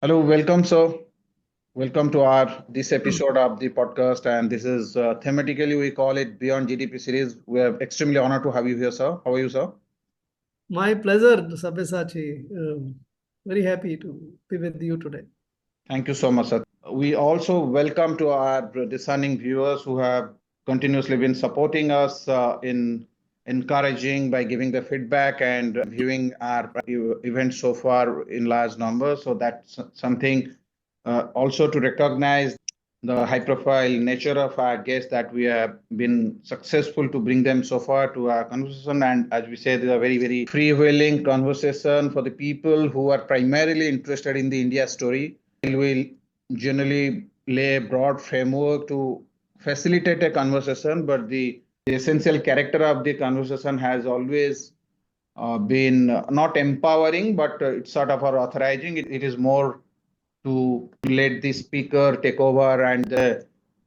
Hello, welcome, sir. Welcome to our this episode of the podcast, and this is thematically we call it Beyond GDP series. We are extremely honored to have you here, sir. How are you, sir? My pleasure, Sabyasachi. Very happy to be with you today. Thank you so much, sir. We also welcome to our discerning viewers who have continuously been supporting us in encouraging by giving the feedback and viewing our events so far in large numbers. So that's something also to recognize the high profile nature of our guests that we have been successful to bring them so far to our conversation. And as we said, it's a very, very freewheeling conversation for the people who are primarily interested in the India story. We'll generally lay a broad framework to facilitate a conversation, but the essential character of the conversation has always been not empowering, but it's sort of our authorizing. It is more to let the speaker take over, and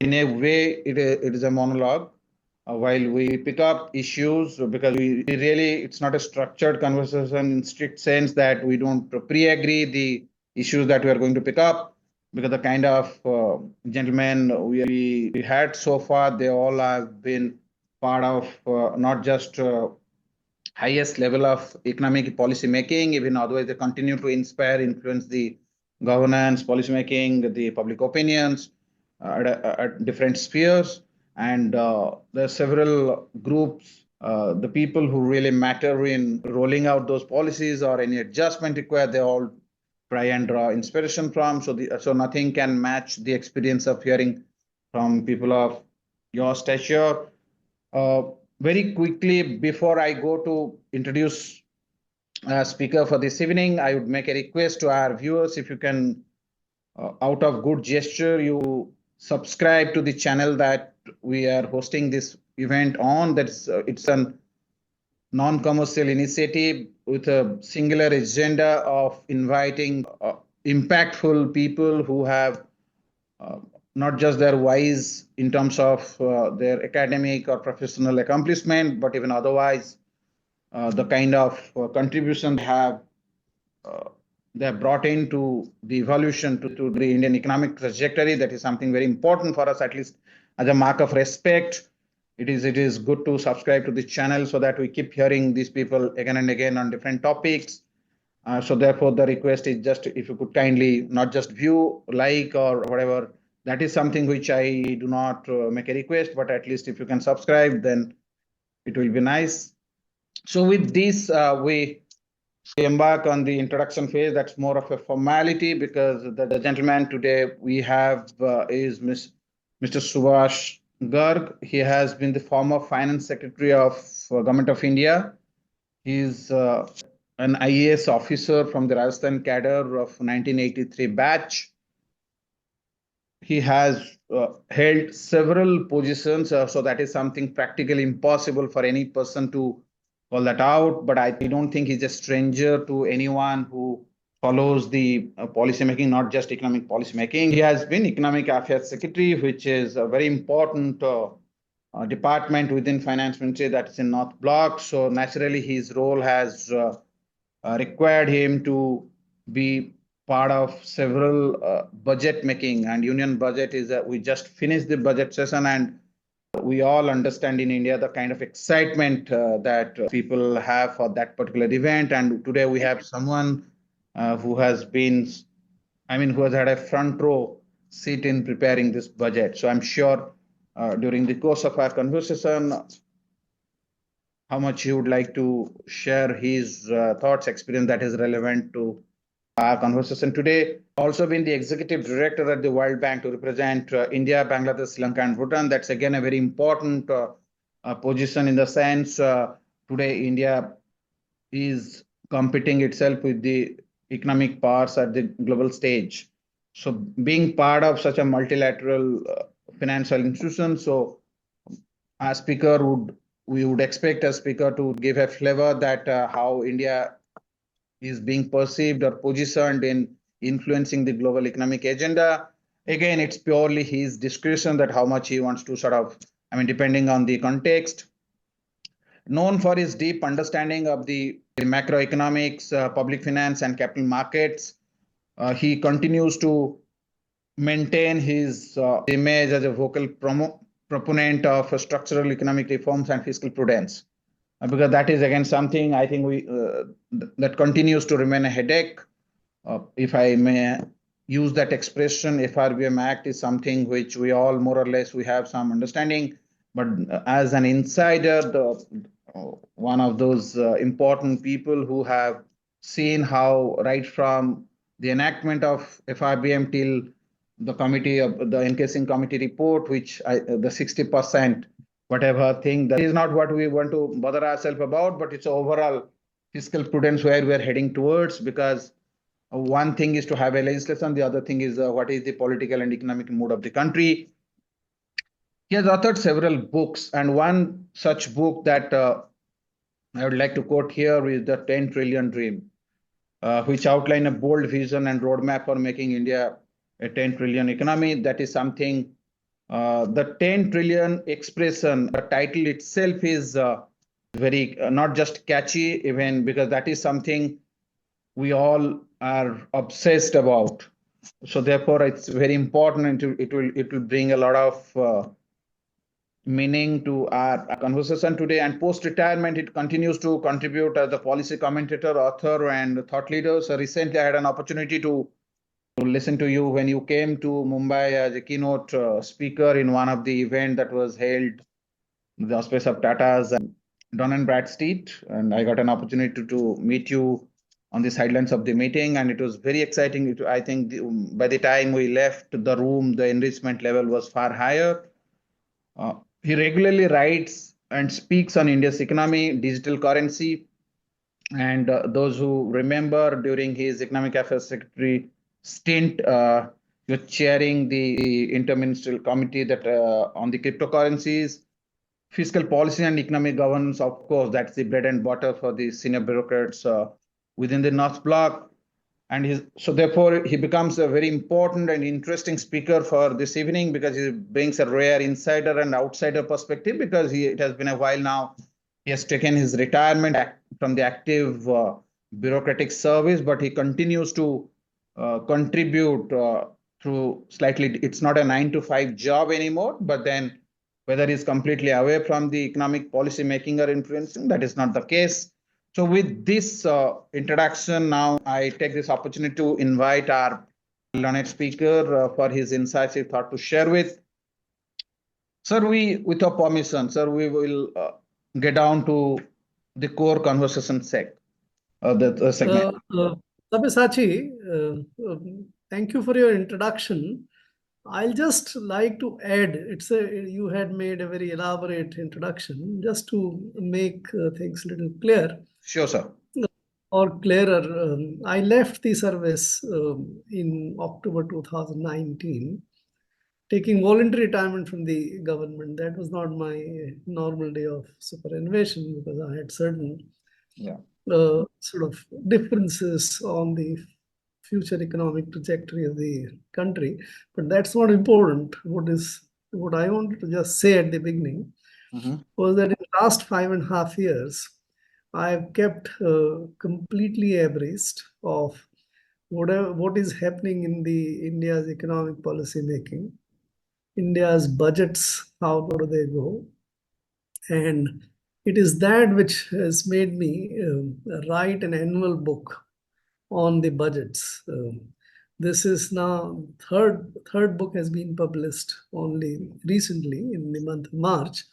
in a way, it is a monologue. While we pick up issues, because we really, it's not a structured conversation in strict sense that we don't pre-agree the issues that we are going to pick up, because the kind of gentlemen we had so far, they all have been part of not just highest level of economic policy making, even otherwise they continue to inspire, influence the governance, policy making, the public opinions at different spheres. And there are several groups, the people who really matter in rolling out those policies or any adjustment required, they all try and draw inspiration from. So nothing can match the experience of hearing from people of your stature. Uh, Very quickly, before I go to introduce a speaker for this evening, I would make a request to our viewers, if you can, out of good gesture, you subscribe to the channel that we are hosting this event on. That's it's a non-commercial initiative with a singular agenda of inviting impactful people who have uh, not just their wise in terms of their academic or professional accomplishment, but even otherwise, the kind of contribution uh, they have brought into the evolution to the Indian economic trajectory. That is something very important for us, at least as a mark of respect. It is good to subscribe to this channel so that we keep hearing these people again and again on different topics. So therefore, the request is just if you could kindly not just view, like, or whatever. That is something which I do not make a request, but at least if you can subscribe, then it will be nice. So with this, we embark on the introduction phase. That's more of a formality because the gentleman today we have is Mr. Subhash Garg. He has been the former finance secretary of Government of India. He's an IAS officer from the Rajasthan cadre of 1983 batch. He has held several positions, so that is something practically impossible for any person to call that out. But I don't think he's a stranger to anyone who follows the policy making, not just economic policy making. He has been Economic Affairs Secretary, which is a very important department within Finance Ministry that is in North Block. So naturally, his role has required him to be part of several budget making, and union budget is we just finished the budget session, and we all understand in India the kind of excitement that people have for that particular event. And today we have someone who has been, I mean, who has had a front row seat in preparing this budget. So I'm sure during the course of our conversation, how much he would like to share his thoughts, experience that is relevant to our conversation today. Also been the executive director at the World Bank to represent India, Bangladesh, Sri Lanka, and Bhutan. That's again a very important position in the sense today India is competing itself with the economic powers at the global stage. So being part of such a multilateral financial institution, so a speaker would we would expect a speaker to give a flavor that how India is being perceived or positioned in influencing the global economic agenda. Again, it's purely his discretion that how much he wants to sort of, I mean, depending on the context. Known for his deep understanding of the macroeconomics, public finance, and capital markets, He continues to maintain his image as a vocal proponent of structural economic reforms and fiscal prudence. Because that is again something I think that continues to remain a headache. If I may use that expression, FRBM Act is something which we all more or less we have some understanding, but as an insider, one of those important people who have seen how right from the enactment of FRBM till the committee of the encasing committee report, which the 60% whatever thing, that is not what we want to bother ourselves about, but it's overall fiscal prudence where we are heading towards. Because one thing is to have a legislation, the other thing is what is the political and economic mood of the country. He has authored several books, and one such book that I would like to quote here is The 10 Trillion Dream, which outline a bold vision and roadmap for making India a 10 trillion economy. That is something, the 10 trillion expression, the title itself is very not just catchy, even because that is something we all are obsessed about. So therefore, it's very important, and it will bring a lot of meaning to our conversation today. And post retirement, it continues to contribute as a policy commentator, author, and thought leader. So recently, I had an opportunity to listen to you when you came to Mumbai as a keynote speaker in one of the event that was held in the auspice of Tata's Dun and Bradstreet, and I got an opportunity to meet you on the sidelines of the meeting, and it was very exciting. I think by the time we left the room, the enrichment level was far higher. He regularly writes and speaks on India's economy, digital currency, and those who remember during his Economic Affairs Secretary stint, you're chairing the interministerial committee that on the cryptocurrencies, fiscal policy and economic governance. Of course, that's the bread and butter for the senior bureaucrats within the North Bloc. And so therefore, he becomes a very important and interesting speaker for this evening, because he brings a rare insider and outsider perspective, because it has been a while now. He has taken his retirement from the active bureaucratic service, but he continues to contribute through slightly, it's not a 9 to 5 job anymore, but then whether he's completely away from the economic policy making or influencing, that is not the case. So with this introduction, now I take this opportunity to invite our learned speaker for his incisive thought to share with. Sir, with your permission, sir, we will get down to the core conversation the segment. Sabyasachi, thank you for your introduction. I'll just like to add, you had made a very elaborate introduction just to make things a little clear. Sure, sir. Or clearer. I left the service in October 2019, taking voluntary retirement from the government. That was not my normal day of superannuation, because I had certain sort of differences on the future economic trajectory of the country. But that's not important. What I wanted to just say at the beginning was that in the last 5.5 years, I've kept completely abreast of what is happening in the India's economic policy making, India's budgets, how do they go, and it is that which has made me write an annual book on the budgets. This is now third book has been published only recently in the month of March.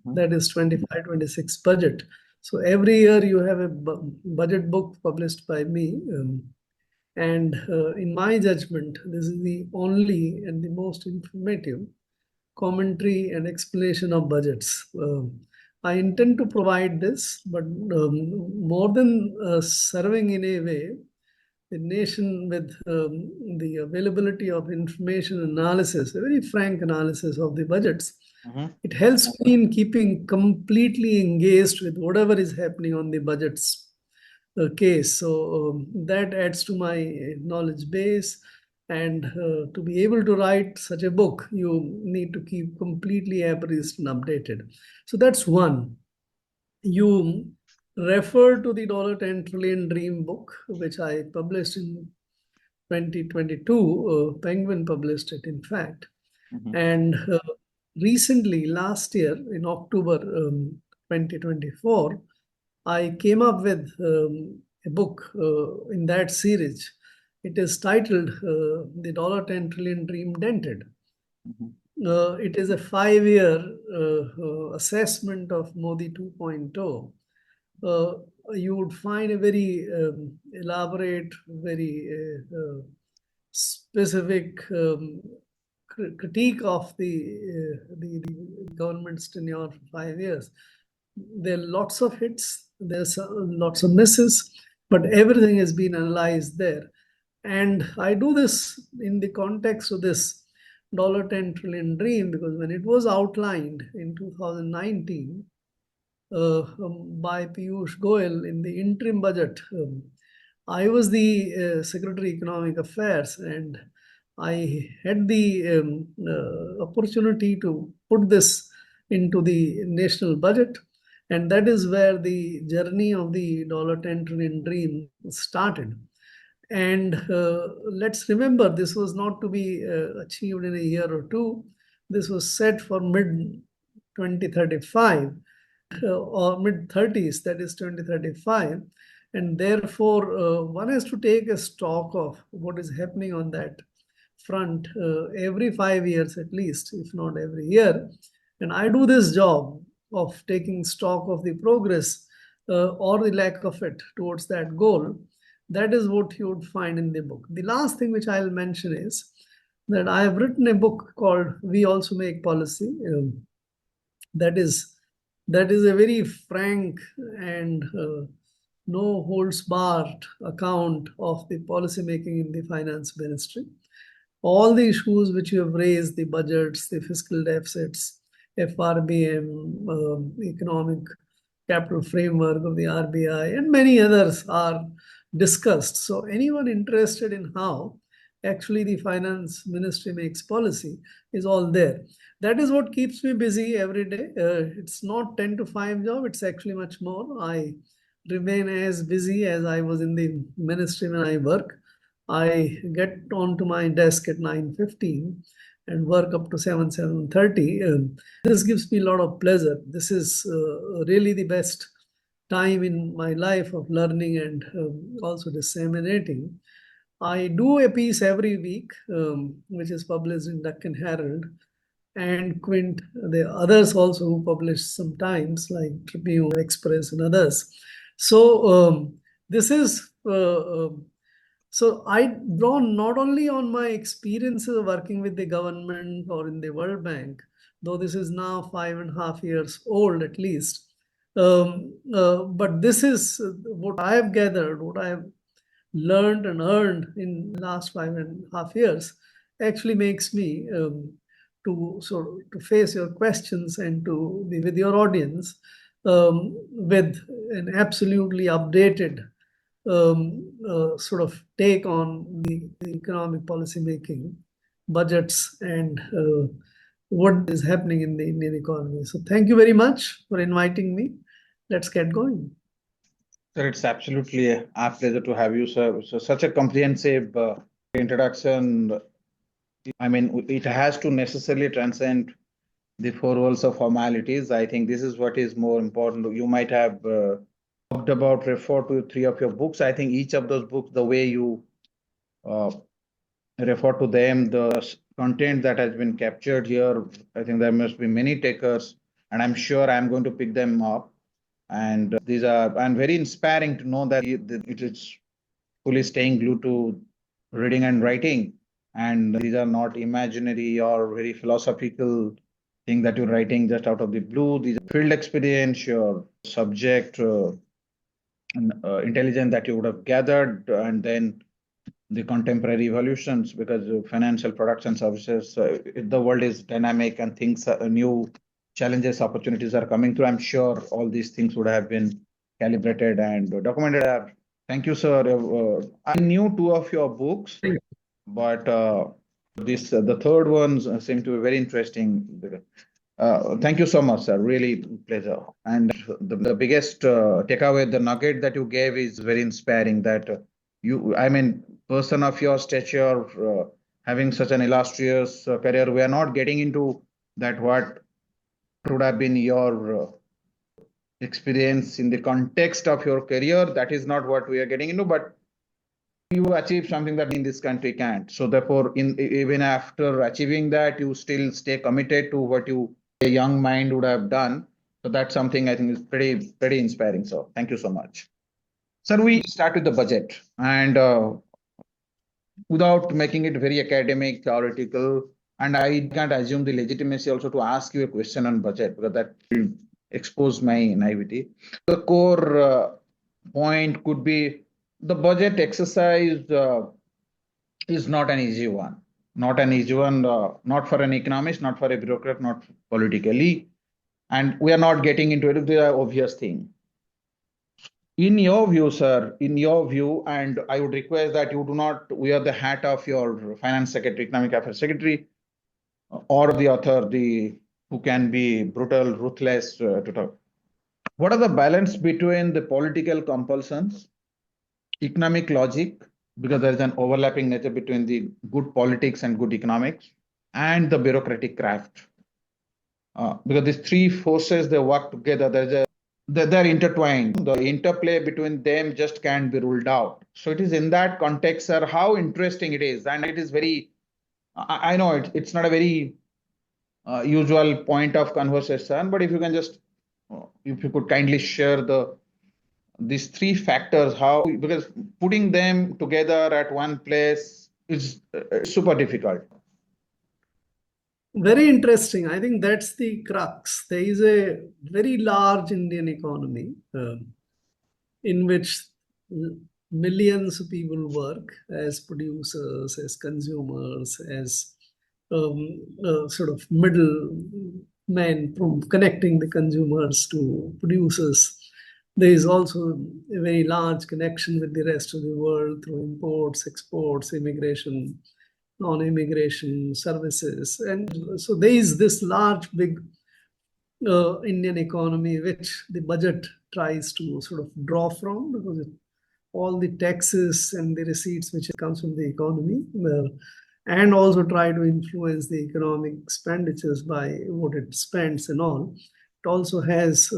That is 25-26 budget. So every year you have a budget book published by me. And in my judgment, this is the only and the most informative commentary and explanation of budgets. I intend to provide this, but more than serving in a way the nation with the availability of information analysis, a very frank analysis of the budgets, it helps me in keeping completely engaged with whatever is happening on the budgets case. So that adds to my knowledge base. And to be able to write such a book, you need to keep completely abreast and updated. So that's one. You refer to the $10 trillion dream book, which I published in 2022. Penguin published it, in fact. Mhm. And recently, last year, in October 2024, I came up with a book in that series. It is titled The $10 trillion Dream Dented. Mhm. It is a 5-year assessment of Modi 2.0. You would find a very elaborate, very specific critique of the government's tenure for 5 years. There are lots of hits, there's lots of misses, but everything has been analyzed there. And I do this in the context of this $10 trillion dream because when it was outlined in 2019 by Piyush Goyal in the interim budget, I was the Secretary Economic Affairs and I had the opportunity to put this into the national budget. And that is where the journey of the $10 trillion dream started. And let's remember, this was not to be achieved in a year or two. This was set for mid 2035 or mid 30s, that is 2035. And therefore, one has to take a stock of what is happening on that front every 5 years at least, if not every year. And I do this job of taking stock of the progress or the lack of it towards that goal. That is what you would find in the book. The last thing which I'll mention is that I have written a book called We Also Make Policy. That is a very frank and no holds barred account of the policy making in the finance ministry. All the issues which you have raised, the budgets, the fiscal deficits, FRBM, economic capital framework of the RBI, and many others are discussed. So anyone interested in how actually the finance ministry makes policy is all there. That is what keeps me busy every day. It's not 10 to 5 job, it's actually much more. I remain as busy as I was in the ministry when I work. I get onto my desk at 9:15 and work up to 7:30. This gives me a lot of pleasure. This is really the best time in my life of learning and also disseminating. I do a piece every week, which is published in Deccan Herald and Quint. There are others also who publish sometimes, like Tribune, Express, and others. So this is so I draw not only on my experiences of working with the government or in the World Bank, though this is now 5.5 years old at least. But this is what I have gathered, what I have learned and earned in the last 5.5 years actually makes me to face your questions and to be with your audience with an absolutely updated sort of take on the economic policy making, budgets, and what is happening in the Indian economy. So thank you very much for inviting me. Let's get going. Sir, it's absolutely our pleasure to have you, sir. So such a comprehensive introduction. I mean, it has to necessarily transcend the four walls of formalities. I think this is what is more important. You might have talked about, refer to three of your books. I think each of those books, the way you uh, refer to them, the content that has been captured here, I think there must be many takers, and I'm sure I'm going to pick them up. And these are, and very inspiring to know that it is fully staying glued to reading and writing. And these are not imaginary or very philosophical thing that you're writing just out of the blue. These are field experience, your subject and, intelligence that you would have gathered, and then the contemporary evolutions, because financial products and services, the world is dynamic and things, new challenges, opportunities are coming through. I'm sure all these things would have been calibrated and documented. Thank you, sir. I knew two of your books, but this the third one seemed to be very interesting. Thank you so much, sir. Really pleasure. And the biggest takeaway, the nugget that you gave is very inspiring. That I mean, person of your stature, having such an illustrious career, we are not getting into that what would have been your experience in the context of your career. That is not what we are getting into, but you achieve something that in this country can't. So therefore, even after achieving that, you still stay committed to what you a young mind would have done. So that's something I think is pretty inspiring. So thank you so much. Sir, we start with the budget, and without making it very academic, theoretical, and I can't assume the legitimacy also to ask you a question on budget because that will expose my naivety. The core point could be the budget exercise is not an easy one. Not an easy one, not for an economist, not for a bureaucrat, not politically. And we are not getting into it, the obvious thing. In your view, sir, in your view, and I would request that you do not wear the hat of your finance secretary, economic affairs secretary, or the author, the who can be brutal, ruthless to talk. What are the balance between the political compulsions, economic logic, because there is an overlapping nature between the good politics and good economics, and the bureaucratic craft? Because these three forces they work together. They're intertwined. The interplay between them just can't be ruled out. So it is in that context, sir, how interesting it is, and it is very. I know it's not a very usual point of conversation, but if you can just, if you could kindly share these three factors, how because putting them together at one place is super difficult. Very interesting. I think that's the crux. There is a very large Indian economy in which millions of people work as producers, as consumers, as sort of middle men from connecting the consumers to producers. There is also a very large connection with the rest of the world through imports, exports, immigration, non-immigration services. And so there is this large, big Indian economy, which the budget tries to sort of draw from because all the taxes and the receipts which comes from the economy, and also try to influence the economic expenditures by what it spends and all. It also has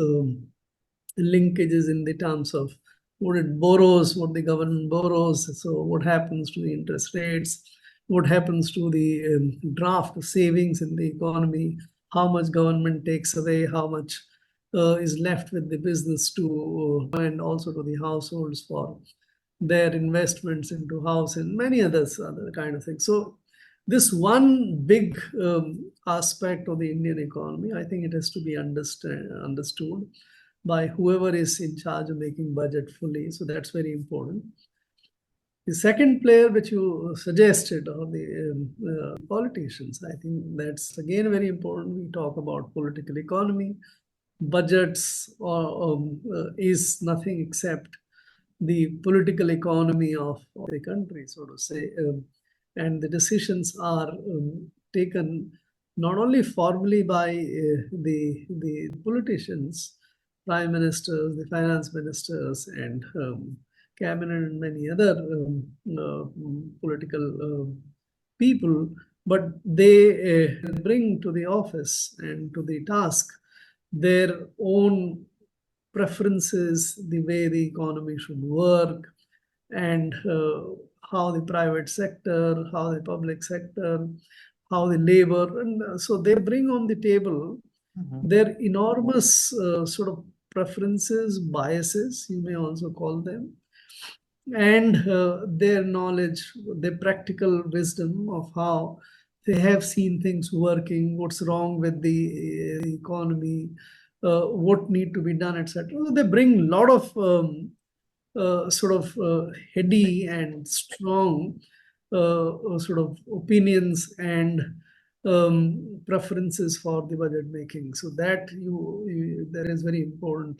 linkages in the terms of what it borrows, what the government borrows. So what happens to the interest rates, what happens to the draft savings in the economy, how much government takes away, how much is left with the business to, and also to the households for their investments into house and many others, other kind of things. So this one big aspect of the Indian economy, I think it has to be understood by whoever is in charge of making budget fully. So that's very important. The second player which you suggested are the politicians. I think that's again very important. We talk about political economy. Budgets is nothing except the political economy of the country, so to say. And the decisions are taken not only formally by the politicians, prime ministers, the finance ministers, and cabinet and many other political people, but they bring to the office and to the task their own preferences, the way the economy should work, and how the private sector, how the public sector, how the labor, and so they bring on the table their enormous sort of preferences, biases, you may also call them, and their knowledge, their practical wisdom of how they have seen things working, what's wrong with the economy, what need to be done, etc. So they bring a lot of sort of heady and strong sort of opinions and preferences for the budget making. So that that is very important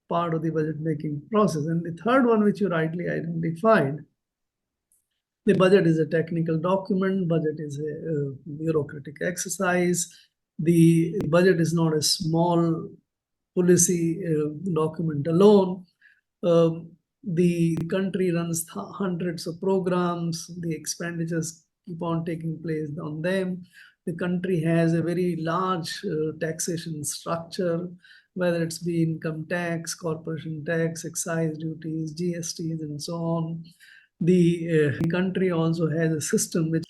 part of the budget making process. And the third one, which you rightly identified, the budget is a technical document. Budget is a bureaucratic exercise. The budget is not a small policy document alone. the country runs hundreds of programs, the expenditures keep on taking place on them. The country has a very large taxation structure, whether it's be income tax, corporation tax, excise duties, GSTs, and so on. The country also has a system which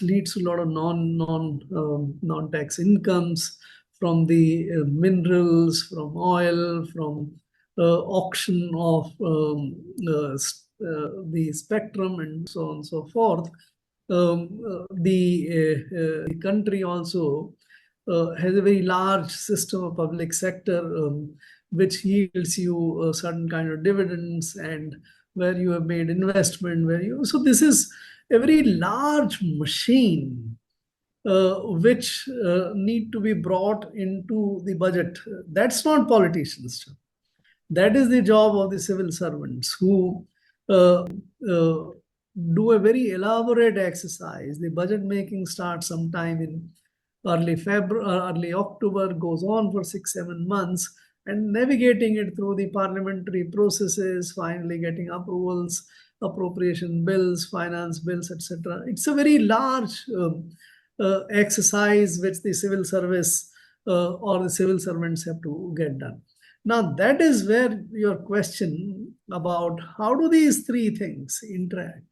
leads to a lot of non tax incomes from the minerals, from oil, from auction of the spectrum, and so on and so forth. The country also has a very large system of public sector, which yields you a certain kind of dividends, and where you have made investment, so this is a very large machine which need to be brought into the budget. That's not politicians. That is the job of the civil servants, who uh, do a very elaborate exercise. The budget making starts sometime in early February, early October, goes on for 6, 7 months, and navigating it through the parliamentary processes, finally getting approvals, appropriation bills, finance bills, etc. It's a very large exercise which the civil service or the civil servants have to get done. Now, that is where your question about how do these three things interact.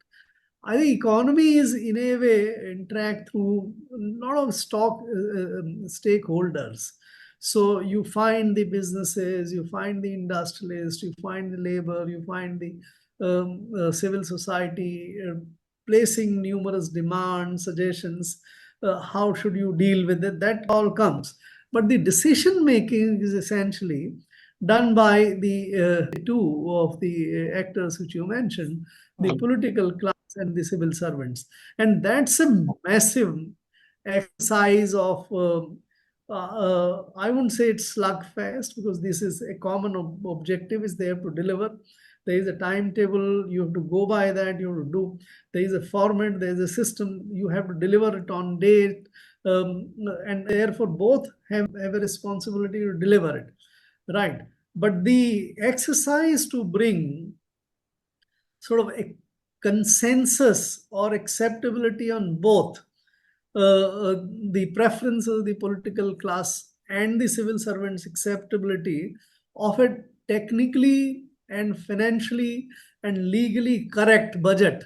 I think economy is in a way interact through a lot of stakeholders. So you find the businesses, you find the industrialists, you find the labor, you find the civil society placing numerous demands, suggestions. How should you deal with it? That all comes. But the decision making is essentially done by the two of the actors which you mentioned, the political class and the civil servants. And that's a massive exercise of, I wouldn't say it's slugfest, because this is a common objective is there to deliver. There is a timetable, you have to go by that, you have to do. There is a format, there is a system, you have to deliver it on date. And therefore, both have a responsibility to deliver it. Right. But the exercise to bring sort of a consensus or acceptability on both the preferences of the political class and the civil servants' acceptability of a technically and financially and legally correct budget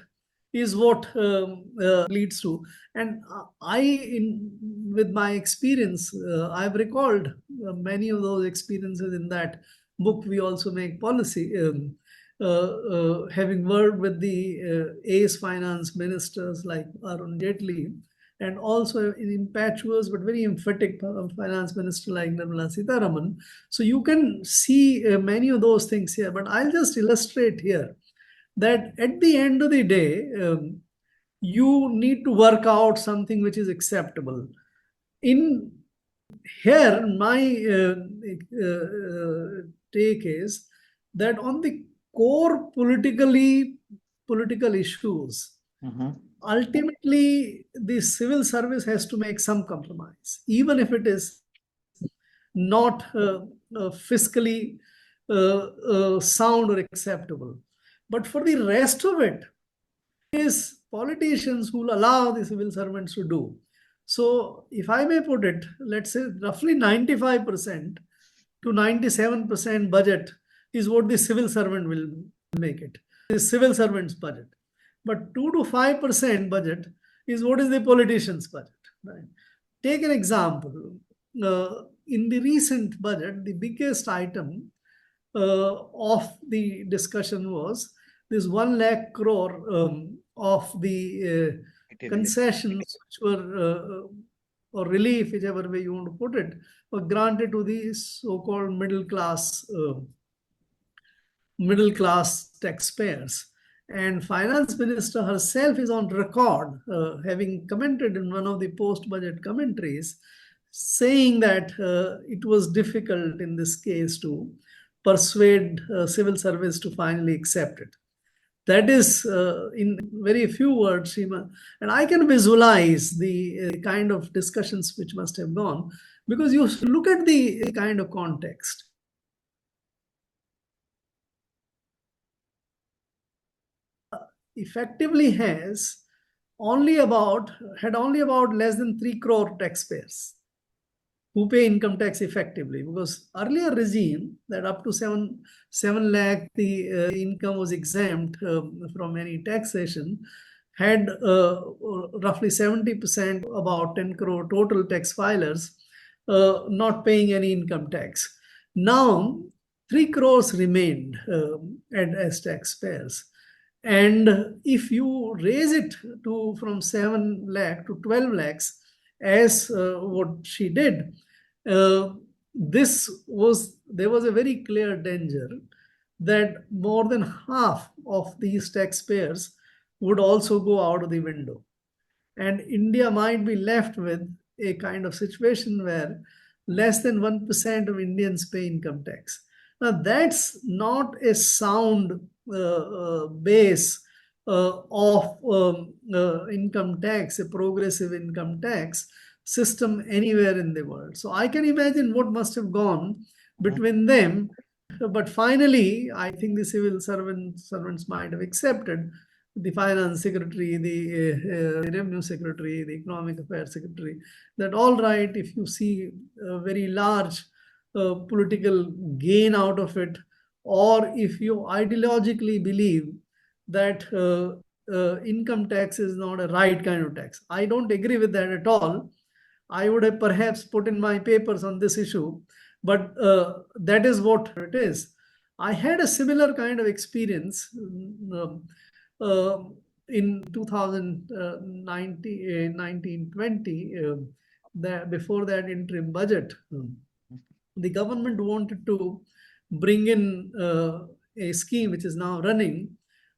is what leads to. And with my experience, I've recalled many of those experiences in that book. We also make policy. Having worked with the ace finance ministers like Arun Jaitley, and also an impetuous but very emphatic finance minister like Nirmala Sitharaman. So you can see many of those things here, but I'll just illustrate here that at the end of the day, you need to work out something which is acceptable. In here, my take is that on the core political issues, ultimately the civil service has to make some compromise, even if it is not fiscally sound or acceptable. But for the rest of it, is politicians who will allow the civil servants to do. So if I may put it, let's say roughly 95% to 97% budget is what the civil servant will make it, the civil servant's budget. But 2 to 5% budget is what is the politician's budget. Right? Take an example. In the recent budget, the biggest item of the discussion was this 1 lakh crore of the concessions which were, or relief, whichever way you want to put it, were granted to the so-called middle class taxpayers. And finance minister herself is on record having commented in one of the post-budget commentaries, saying that it was difficult in this case to persuade civil service to finally accept it. That is, in very few words, Seema. And I can visualize the kind of discussions which must have gone, because you look at the kind of context. effectively had only about less than 3 crore taxpayers who pay income tax effectively, because earlier regime that up to 7 lakh the income was exempt from any taxation had roughly 70%, about 10 crore total tax filers not paying any income tax. Now 3 crores remained as taxpayers. And if you raise it to from 7 lakh to 12 lakhs, as what she did, uh, there was a very clear danger that more than half of these taxpayers would also go out of the window. And India might be left with a kind of situation where less than 1% of Indians pay income tax. Now, that's not a sound base of income tax, a progressive income tax system anywhere in the world. So I can imagine what must have gone between them. But finally, I think the civil servants might have accepted, the finance secretary, the revenue secretary, the economic affairs secretary, that all right, if you see a very large political gain out of it, or if you ideologically believe that income tax is not a right kind of tax. I don't agree with that at all. I would have perhaps put in my papers on this issue, but that is what it is. I had a similar kind of experience uh, in 1920, before that interim budget. The government wanted to bring in a scheme which is now running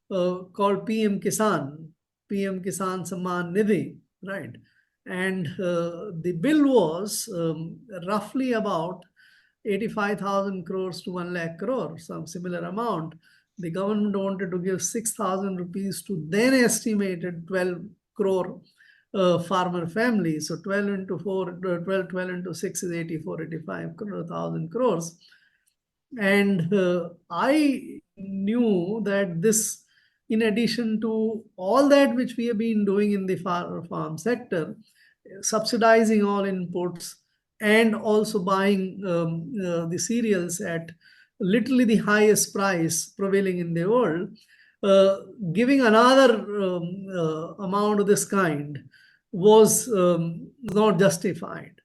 called PM Kisan Samman Nidhi, right? And the bill was roughly about 85,000 crores to 1 lakh crore, some similar amount. The government wanted to give 6,000 rupees to then estimated 12 crore farmer families. So 12 into 4, 12 into 6 is 85,000 crores. And I knew that this, in addition to all that which we have been doing in the farm sector, subsidizing all inputs and also buying the cereals at literally the highest price prevailing in the world, giving another amount of this kind was not justified.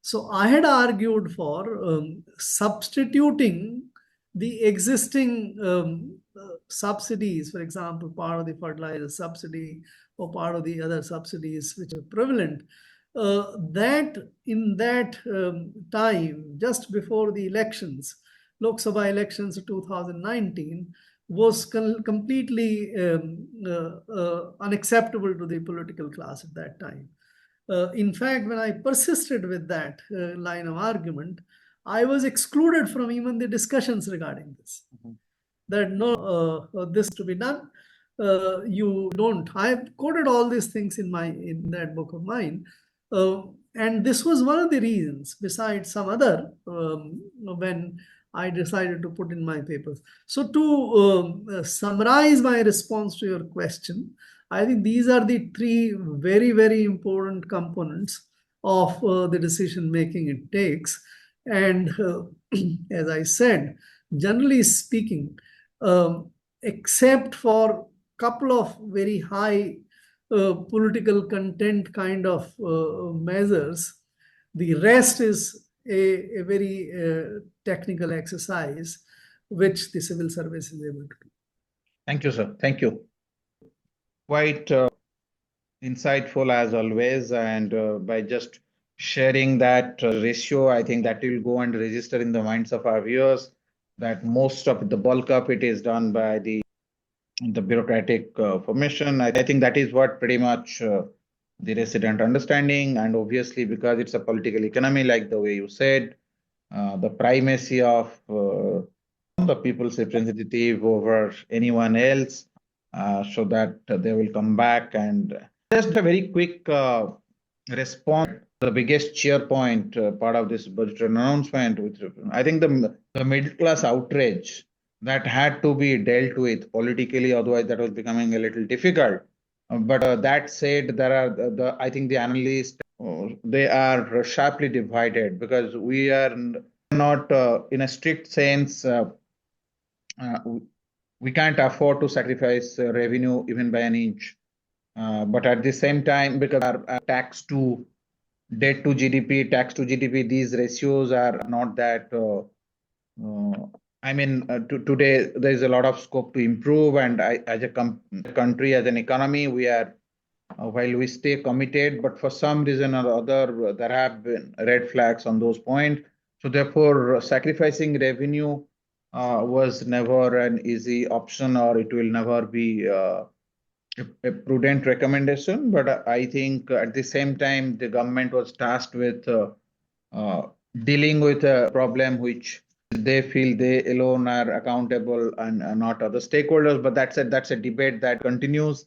So I had argued for substituting the existing subsidies, for example, part of the fertilizer subsidy or part of the other subsidies which are prevalent, that in that time, just before the elections, Lok Sabha elections of 2019, was completely unacceptable to the political class at that time. In fact, when I persisted with that line of argument, I was excluded from even the discussions regarding this. That no, this to be done. You don't. I have quoted all these things in that book of mine, and this was one of the reasons, besides some other, when I decided to put in my papers. So to summarize my response to your question, I think these are the three very, very important components of the decision making it takes. And as I said, generally speaking, except for a couple of very high political content kind of measures, the rest is a very technical exercise which the civil service is able to do. Thank you, sir. Thank you. Quite insightful as always. And by just sharing that ratio, I think that will go and register in the minds of our viewers that most of the bulk of it is done by the bureaucratic formation. I think that is what pretty much the resident understanding. And obviously, because it's a political economy, like the way you said, the primacy of the people's representative over anyone else, so that they will come back. And just a very quick response. The biggest cheer point part of this budget announcement, which I think the middle class outrage that had to be dealt with politically, otherwise that was becoming a little difficult. But that said, there are I think the analysts they are sharply divided because we are not in a strict sense. Uh, we can't afford to sacrifice revenue even by an inch. But at the same time, because our tax to debt to GDP, tax to GDP, these ratios are not that. I mean, today there is a lot of scope to improve, and as a country, as an economy, we are while we stay committed, but for some reason or other, there have been red flags on those points. So therefore, sacrificing revenue was never an easy option, or it will never be a prudent recommendation. But I think at the same time, the government was tasked with uh, dealing with a problem which they feel they alone are accountable and not other stakeholders. But that's a debate that continues.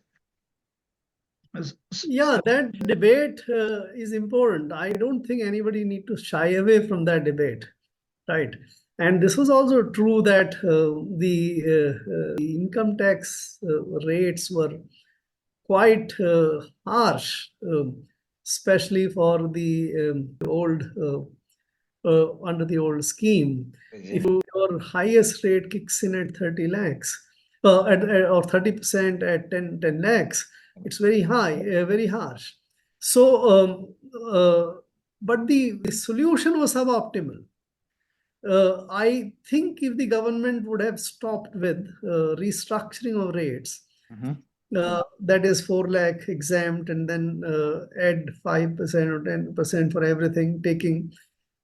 Yeah, that debate is important. I don't think anybody need to shy away from that debate, right? And this was also true that the income tax rates were quite harsh, especially for the old under the old scheme. If your highest rate kicks in at 30 lakhs, or 30% at 10 lakhs, it's very high, very harsh. So, but the solution was suboptimal. I think if the government would have stopped with restructuring of rates, that is 4 lakh exempt, and then add 5% or 10% for everything, taking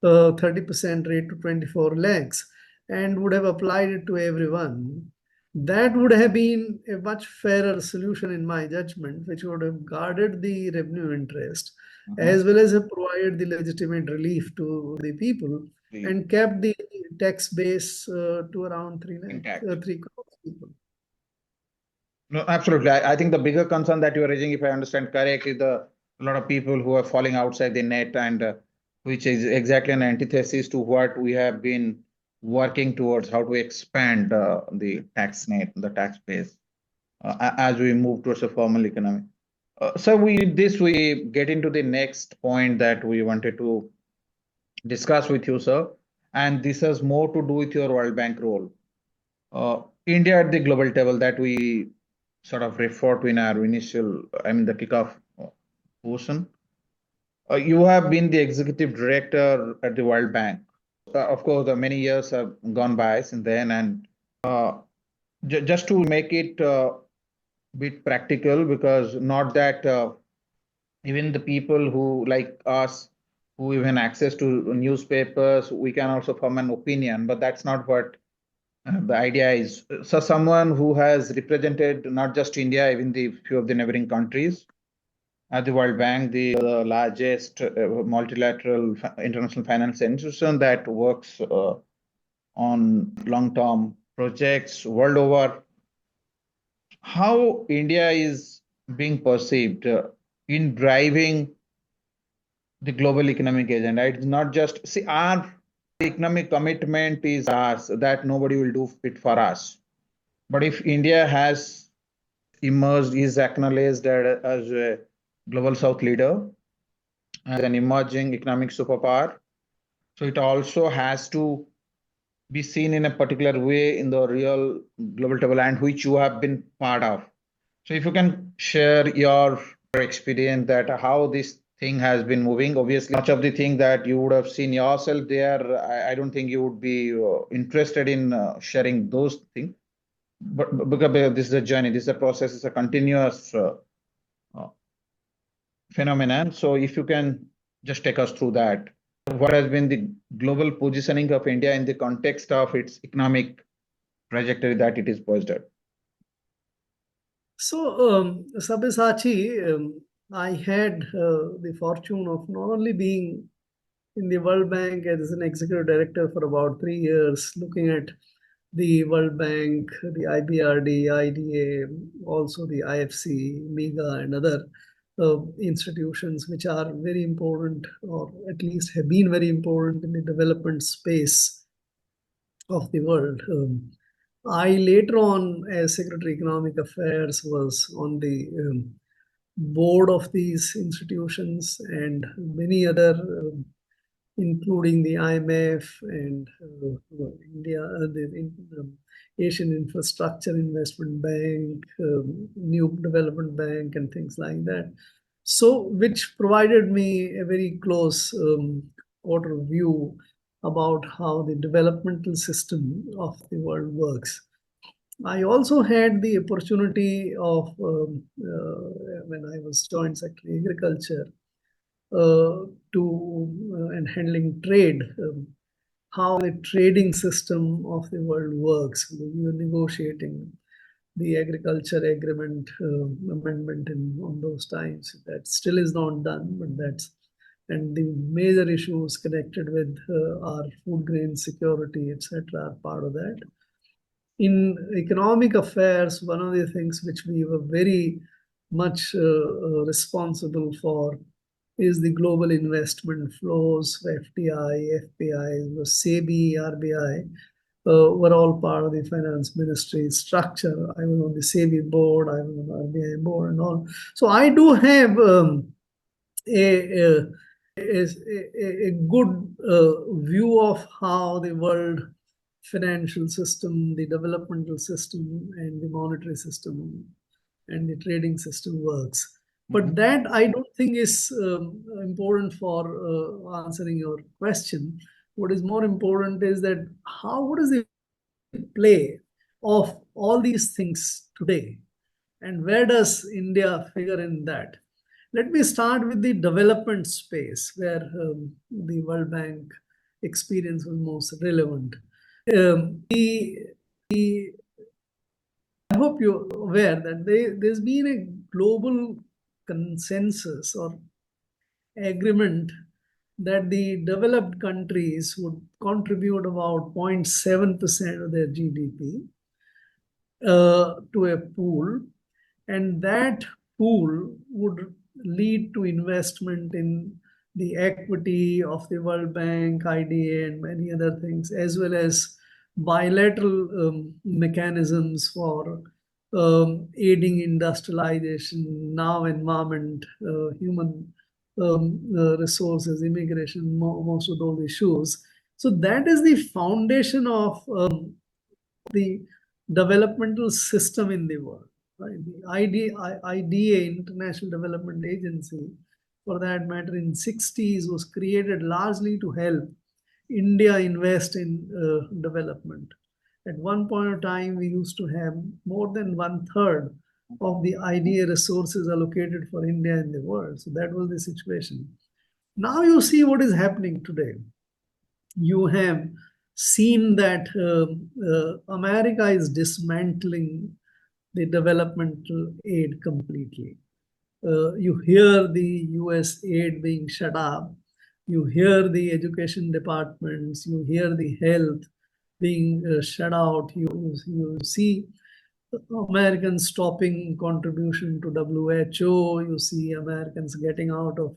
30% rate to 24 lakhs, and would have applied it to everyone, that would have been a much fairer solution in my judgment, which would have guarded the revenue interest as well as have provided the legitimate relief to the people and kept the tax base to around 3 lakh, 3 crore people. No, absolutely. I think the bigger concern that you are raising, if I understand correct, is a lot of people who are falling outside the net, and which is exactly an antithesis to what we have been working towards, how to expand the tax net, the tax base, as we move towards a formal economy. So we get into the next point that we wanted to discuss with you, sir, and this has more to do with your World Bank role. India at the global table that we sort of referred to in our initial, I mean, the kickoff portion. You have been the executive director at the World Bank. Of course, many years have gone by since then, and just to make it a bit practical, because not that even the people who like us, who even access to newspapers, we can also form an opinion, but that's not what the idea is. So someone who has represented not just India, even the few of the neighboring countries at the World Bank, the largest multilateral international finance institution that works on long-term projects world over. How India is being perceived in driving the global economic agenda. It's not just, see, our economic commitment is ours, that nobody will do it for us. But if India has emerged, is acknowledged as a global South leader, as an emerging economic superpower, so it also has to be seen in a particular way in the real global table, and which you have been part of. So if you can share your experience that how this thing has been moving. Obviously, much of the thing that you would have seen yourself there, I don't think you would be interested in sharing those things. But because this is a journey, this is a process, it's a continuous uh, phenomenon. So if you can just take us through that, what has been the global positioning of India in the context of its economic trajectory that it is poised at? So, Sabyasachi, I had the fortune of not only being in the World Bank as an executive director for about 3 years, looking at the World Bank, the IBRD, IDA, also the IFC, MEGA, and other institutions which are very important, or at least have been very important in the development space of the world. I later on, as Secretary Economic Affairs, was on the board of these institutions and many other, including the IMF and India, Asian Infrastructure Investment Bank, New Development Bank, and things like that. So, which provided me a very close quarter view about how the developmental system of the world works. I also had the opportunity of, when I was Joint Secretary Agriculture, and handling trade, how the trading system of the world works. We were negotiating the agriculture agreement amendment on those times. That still is not done, but that's, and the major issues connected with our food grain security, etc., are part of that. In economic affairs, one of the things which we were very much responsible for is the global investment flows, FDI, FPI, SEBI, RBI, were all part of the finance ministry structure. I was on the SEBI board, I was on the RBI board and all. So I do have a, a good view of how the world financial system, the developmental system, and the monetary system and the trading system works. But that I don't think is important for answering your question. What is more important is that what is the play of all these things today, and where does India figure in that? Let me start with the development space, where the World Bank experience was most relevant. I hope you're aware that there's been a global consensus or agreement that the developed countries would contribute about 0.7% of their GDP to a pool, and that pool would lead to investment in the equity of the World Bank, IDA, and many other things, as well as bilateral mechanisms for aiding industrialization, now environment, human resources, immigration, most of those issues. So that is the foundation of the developmental system in the world. Right? The IDA, International Development Agency, for that matter, in 60s was created largely to help India invest in development. At one point of time, we used to have more than 1/3 of the IDA resources allocated for India in the world. So that was the situation. Now you see what is happening today. You have seen that America is dismantling the developmental aid completely. You hear the US aid being shut up. You hear the education departments. You hear the health being shut out. You see Americans stopping contribution to WHO. You see Americans getting out of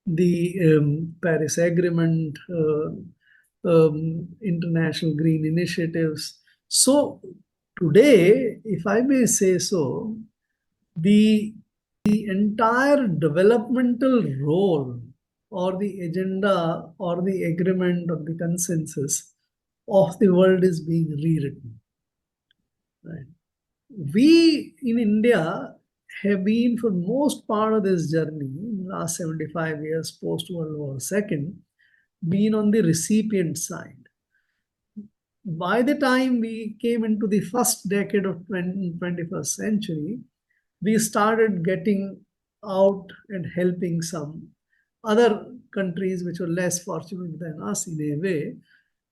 the Paris Agreement, international green initiatives. So today, if I may say so, the entire developmental role or the agenda or the agreement or the consensus of the world is being rewritten. Right? We in India have been for most part of this journey in the last 75 years post World War II, been on the recipient side. By the time we came into the first decade of 21st century, we started getting out and helping some other countries which were less fortunate than us in a way.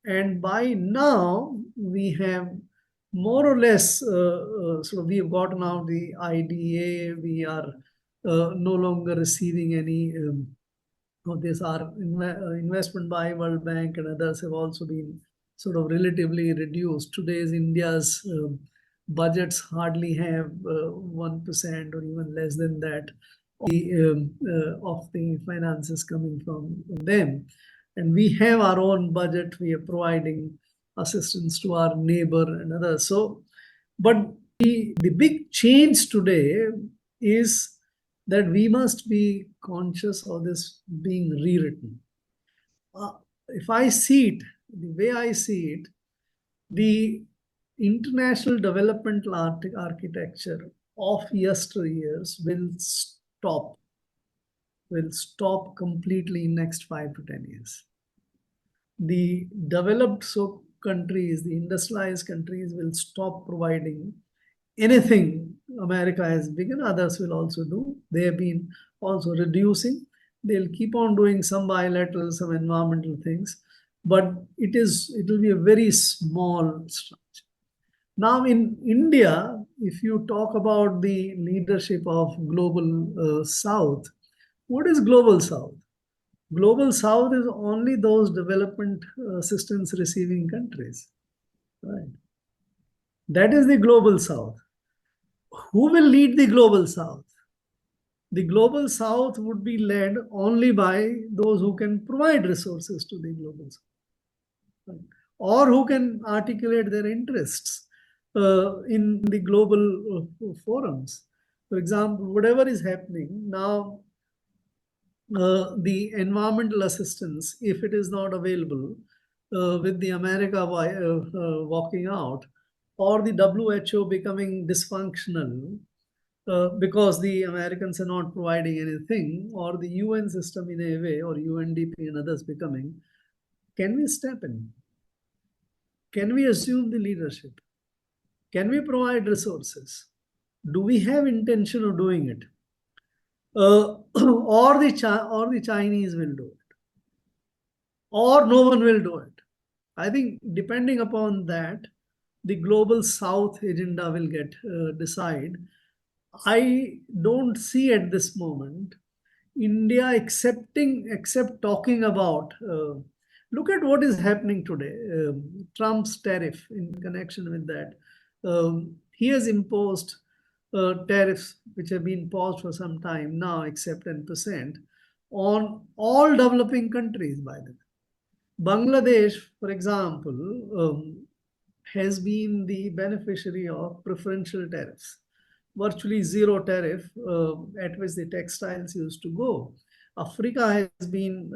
And by now, we have more or less, so we have gotten out the IDA. We are no longer receiving any of this. Our investment by World Bank and others have also been sort of relatively reduced. Today's India's budgets hardly have 1% or even less than that of the finances coming from them. And we have our own budget. We are providing assistance to our neighbor and others. So, but the big change today is that we must be conscious of this being rewritten. If I see it, the way I see it, the international developmental architecture of yesteryears will stop completely in next 5 to 10 years. The developed countries, the industrialized countries will stop providing anything America has begun, others will also do. They have been also reducing. They'll keep on doing some bilateral, some environmental things, but it will be a very small structure. Now in India, if you talk about the leadership of global South, what is global South? Global South is only those development assistance receiving countries, right? That is the global South. Who will lead the global South? The global South would be led only by those who can provide resources to the global South, right? Or who can articulate their interests in the global forums. For example, whatever is happening now, the environmental assistance, if it is not available, with the America walking out, or the WHO becoming dysfunctional because the Americans are not providing anything, or the UN system in a way, or UNDP and others becoming, can we step in? Can we assume the leadership? Can we provide resources? Do we have intention of doing it? Or the Chinese will do it, or no one will do it. I think depending upon that, the global South agenda will get decide. I don't see at this moment India except talking about. Look at what is happening today. Trump's tariff in connection with that. He has imposed tariffs which have been paused for some time now, except 10%, on all developing countries, by the way. Bangladesh, for example, has been the beneficiary of preferential tariffs, virtually zero tariff at which the textiles used to go. Africa has been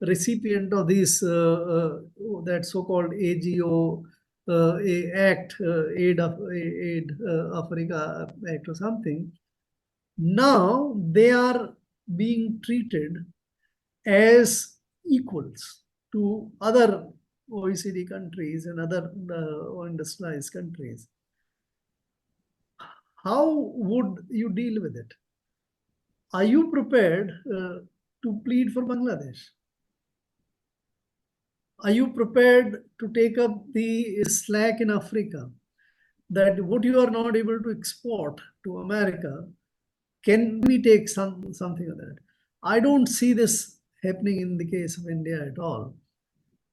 recipient of this that so-called AGO Act, Aid Africa Act or something. Now they are being treated as equals to other OECD countries and other industrialized countries. How would you deal with it? Are you prepared to plead for Bangladesh? Are you prepared to take up the slack in Africa that what you are not able to export to America, can we take something of that? I don't see this happening in the case of India at all.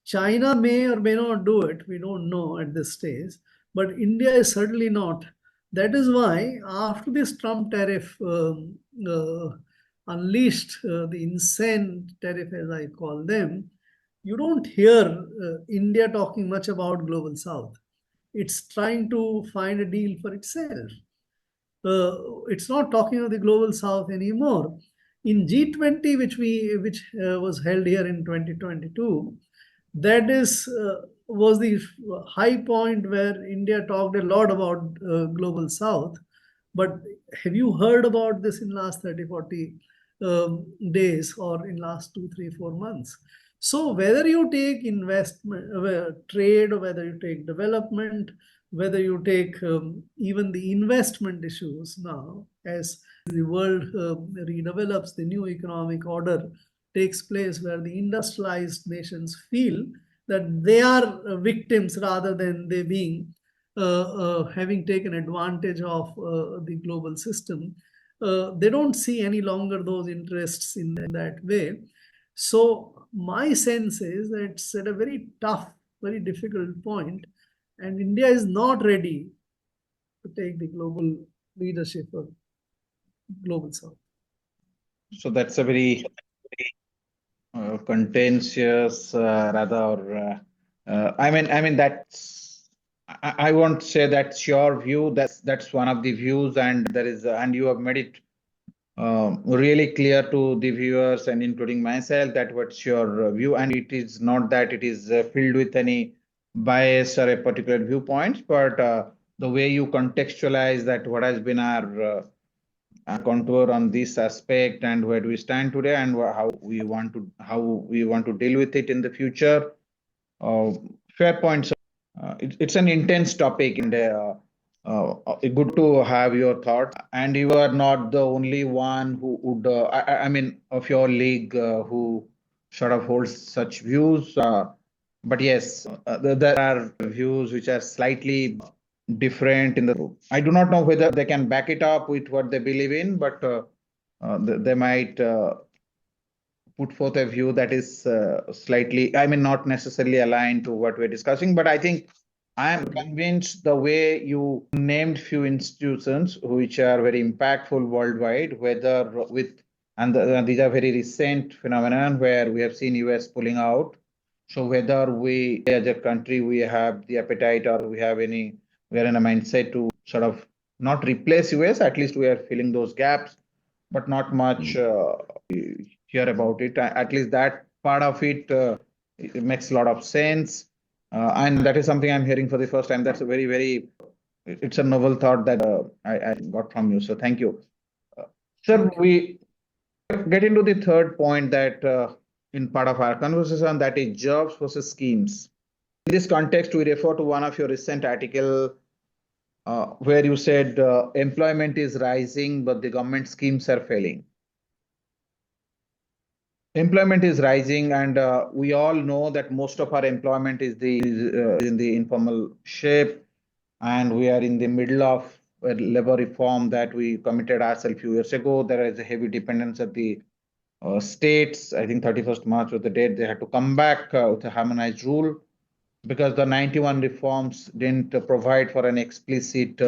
China may or may not do it, we don't know at this stage, but India is certainly not. That is why after this Trump tariff unleashed the insane tariff, as I call them, you don't hear India talking much about global South. It's trying to find a deal for itself. It's not talking of the global South anymore. In G20, which was held here in 2022, that was the high point where India talked a lot about global South. But have you heard about this in last 30, 40 days or in last 2, 3, 4 months? So whether you take investment, trade, or whether you take development, whether you take even the investment issues now, as the world redevelops, the new economic order takes place where the industrialized nations feel that they are victims rather than they being having taken advantage of the global system. They don't see any longer those interests in that way. So my sense is that it's at a very tough, very difficult point, and India is not ready to take the global leadership of global South. So that's a very contentious, rather I won't say that's your view. That's one of the views, and and you have made it really clear to the viewers and including myself that what's your view, and it is not that it is filled with any bias or a particular viewpoints, but the way you contextualize that what has been our contour on this aspect and where do we stand today and how we want to deal with it in the future. Uh, Fair points. It's an intense topic, and good to have your thoughts. And you are not the only one who would, of your league who sort of holds such views. But yes, there are views which are slightly different in the group. I do not know whether they can back it up with what they believe in, but they might put forth a view that is slightly, not necessarily aligned to what we're discussing, but I think I am convinced the way you named few institutions which are very impactful worldwide, whether with, and these are very recent phenomenon where we have seen US pulling out. So whether we as a country, we have the appetite or we are in a mindset to sort of not replace US, at least we are filling those gaps, but not much hear about it. At least that part of it makes a lot of sense. And that is something I'm hearing for the first time. That's a it's a novel thought that I got from you. So thank you. Sir, we get into the third point that in part of our conversation, that is jobs versus schemes. In this context, we refer to one of your recent article where you said employment is rising, but the government schemes are failing. Employment is rising, and we all know that most of our employment is in the informal shape, and we are in the middle of a labor reform that we committed ourselves a few years ago. There is a heavy dependence at the states. I think 31st March was the date they had to come back with a harmonized rule because the 91 reforms didn't provide for an explicit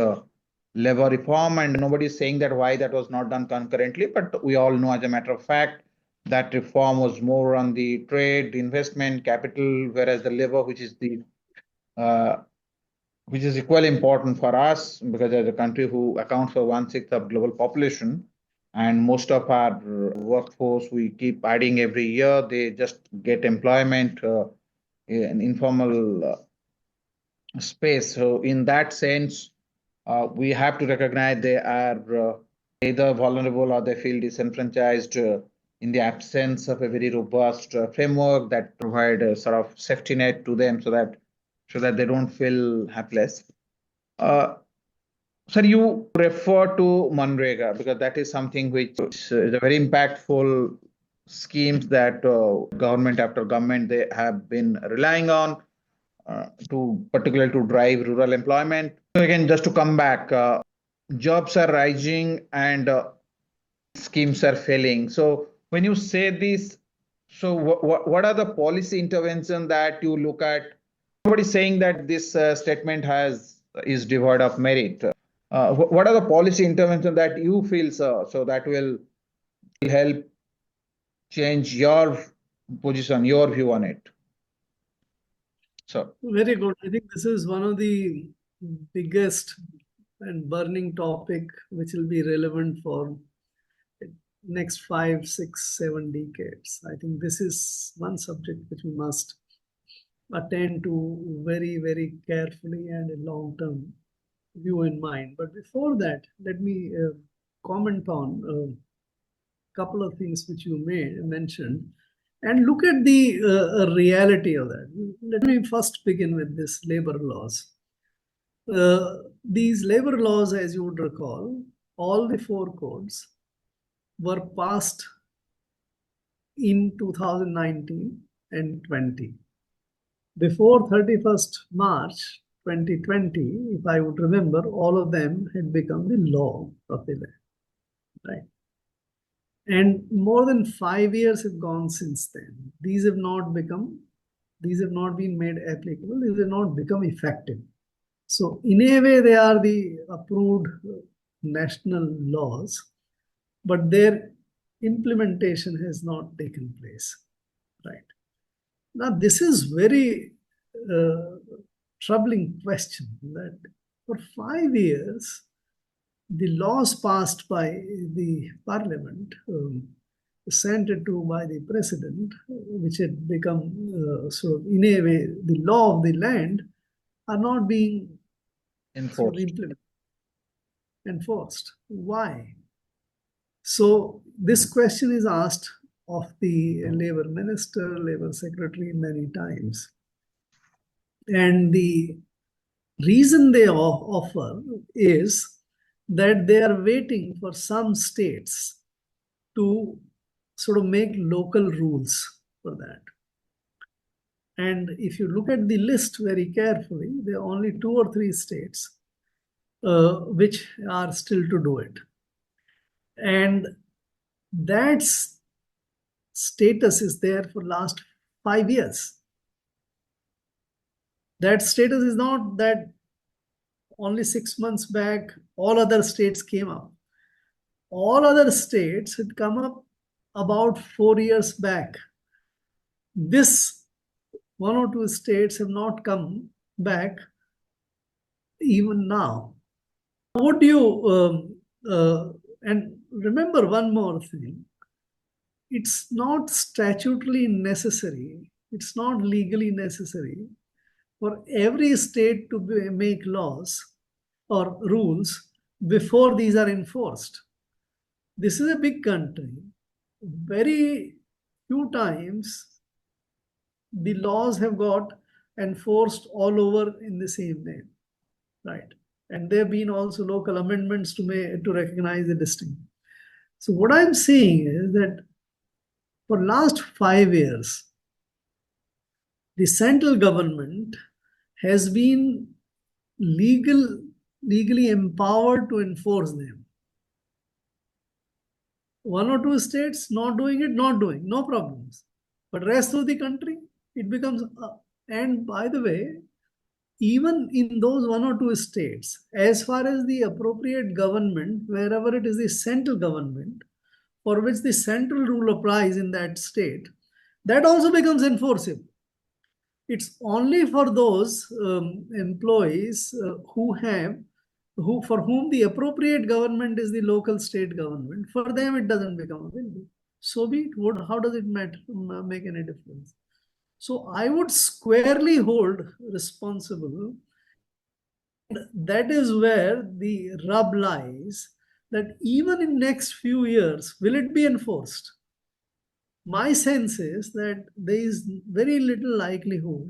labor reform, and nobody is saying that why that was not done concurrently. But we all know, as a matter of fact, that reform was more on the trade, investment, capital, whereas the labor, uh, which is equally important for us because as a country who accounts for one-sixth of global population, and most of our workforce we keep adding every year, they just get employment in informal space. So in that sense, we have to recognize they are either vulnerable or they feel disenfranchised in the absence of a very robust framework that provide a sort of safety net to them so that they don't feel helpless. Uh, Sir, you refer to Manrega because that is something which is a very impactful schemes that government after government they have been relying on to particularly to drive rural employment. So again, just to come back, jobs are rising and schemes are failing. So when you say this, so what are the policy intervention that you look at? Nobody saying that this statement is devoid of merit. What are the policy intervention that you feel, sir, so that will help change your position, your view on it? So Very good. I think this is one of the biggest and burning topic which will be relevant for next 5, 6, 7 decades. I think this is one subject which we must attend to very, very carefully and a long-term view in mind. But before that, let me comment on a couple of things which you mentioned and look at the reality of that. Let me first begin with this labor laws. These labor laws, as you would recall, all the 4 codes were passed in 2019 and 20. Before 31st March 2020, if I would remember, all of them had become the law of the land, right? And more than 5 years have gone since then. These have not been made applicable, these have not become effective. So in a way, they are the approved national laws, but their implementation has not taken place, right? Now, this is very troubling question that for 5 years, the laws passed by the parliament, sent it to by the president, which had become sort of in a way the law of the land, are not being sort of Enforced. implemented, enforced. Why? So this question is asked of the labor minister, labor secretary many times. And the reason they offer is that they are waiting for some states to sort of make local rules for that. And if you look at the list very carefully, there are only 2 or 3 states which are still to do it. And that status is there for last 5 years. That status is not that only 6 months back all other states came up. All other states had come up about 4 years back. This 1 or 2 states have not come back even now. Would you, and remember one more thing, it's not statutorily necessary, it's not legally necessary for every state to make laws or rules before these are enforced. This is a big country. Very few times the laws have got enforced all over in the same way, right? And there have been also local amendments to recognize the distinct. So what I'm saying is that for last 5 years, the central government has been legally empowered to enforce them. 1 or 2 states not doing it, not doing, no problems. But rest of the country, it becomes, and by the way, even in those 1 or 2 states, as far as the appropriate government, wherever it is the central government, for which the central rule applies in that state, that also becomes enforceable. It's only for those employees for whom the appropriate government is the local state government. For them, it doesn't become available. So be it. How does it make any difference? So I would squarely hold responsible. That is where the rub lies, that even in next few years, will it be enforced? My sense is that there is very little likelihood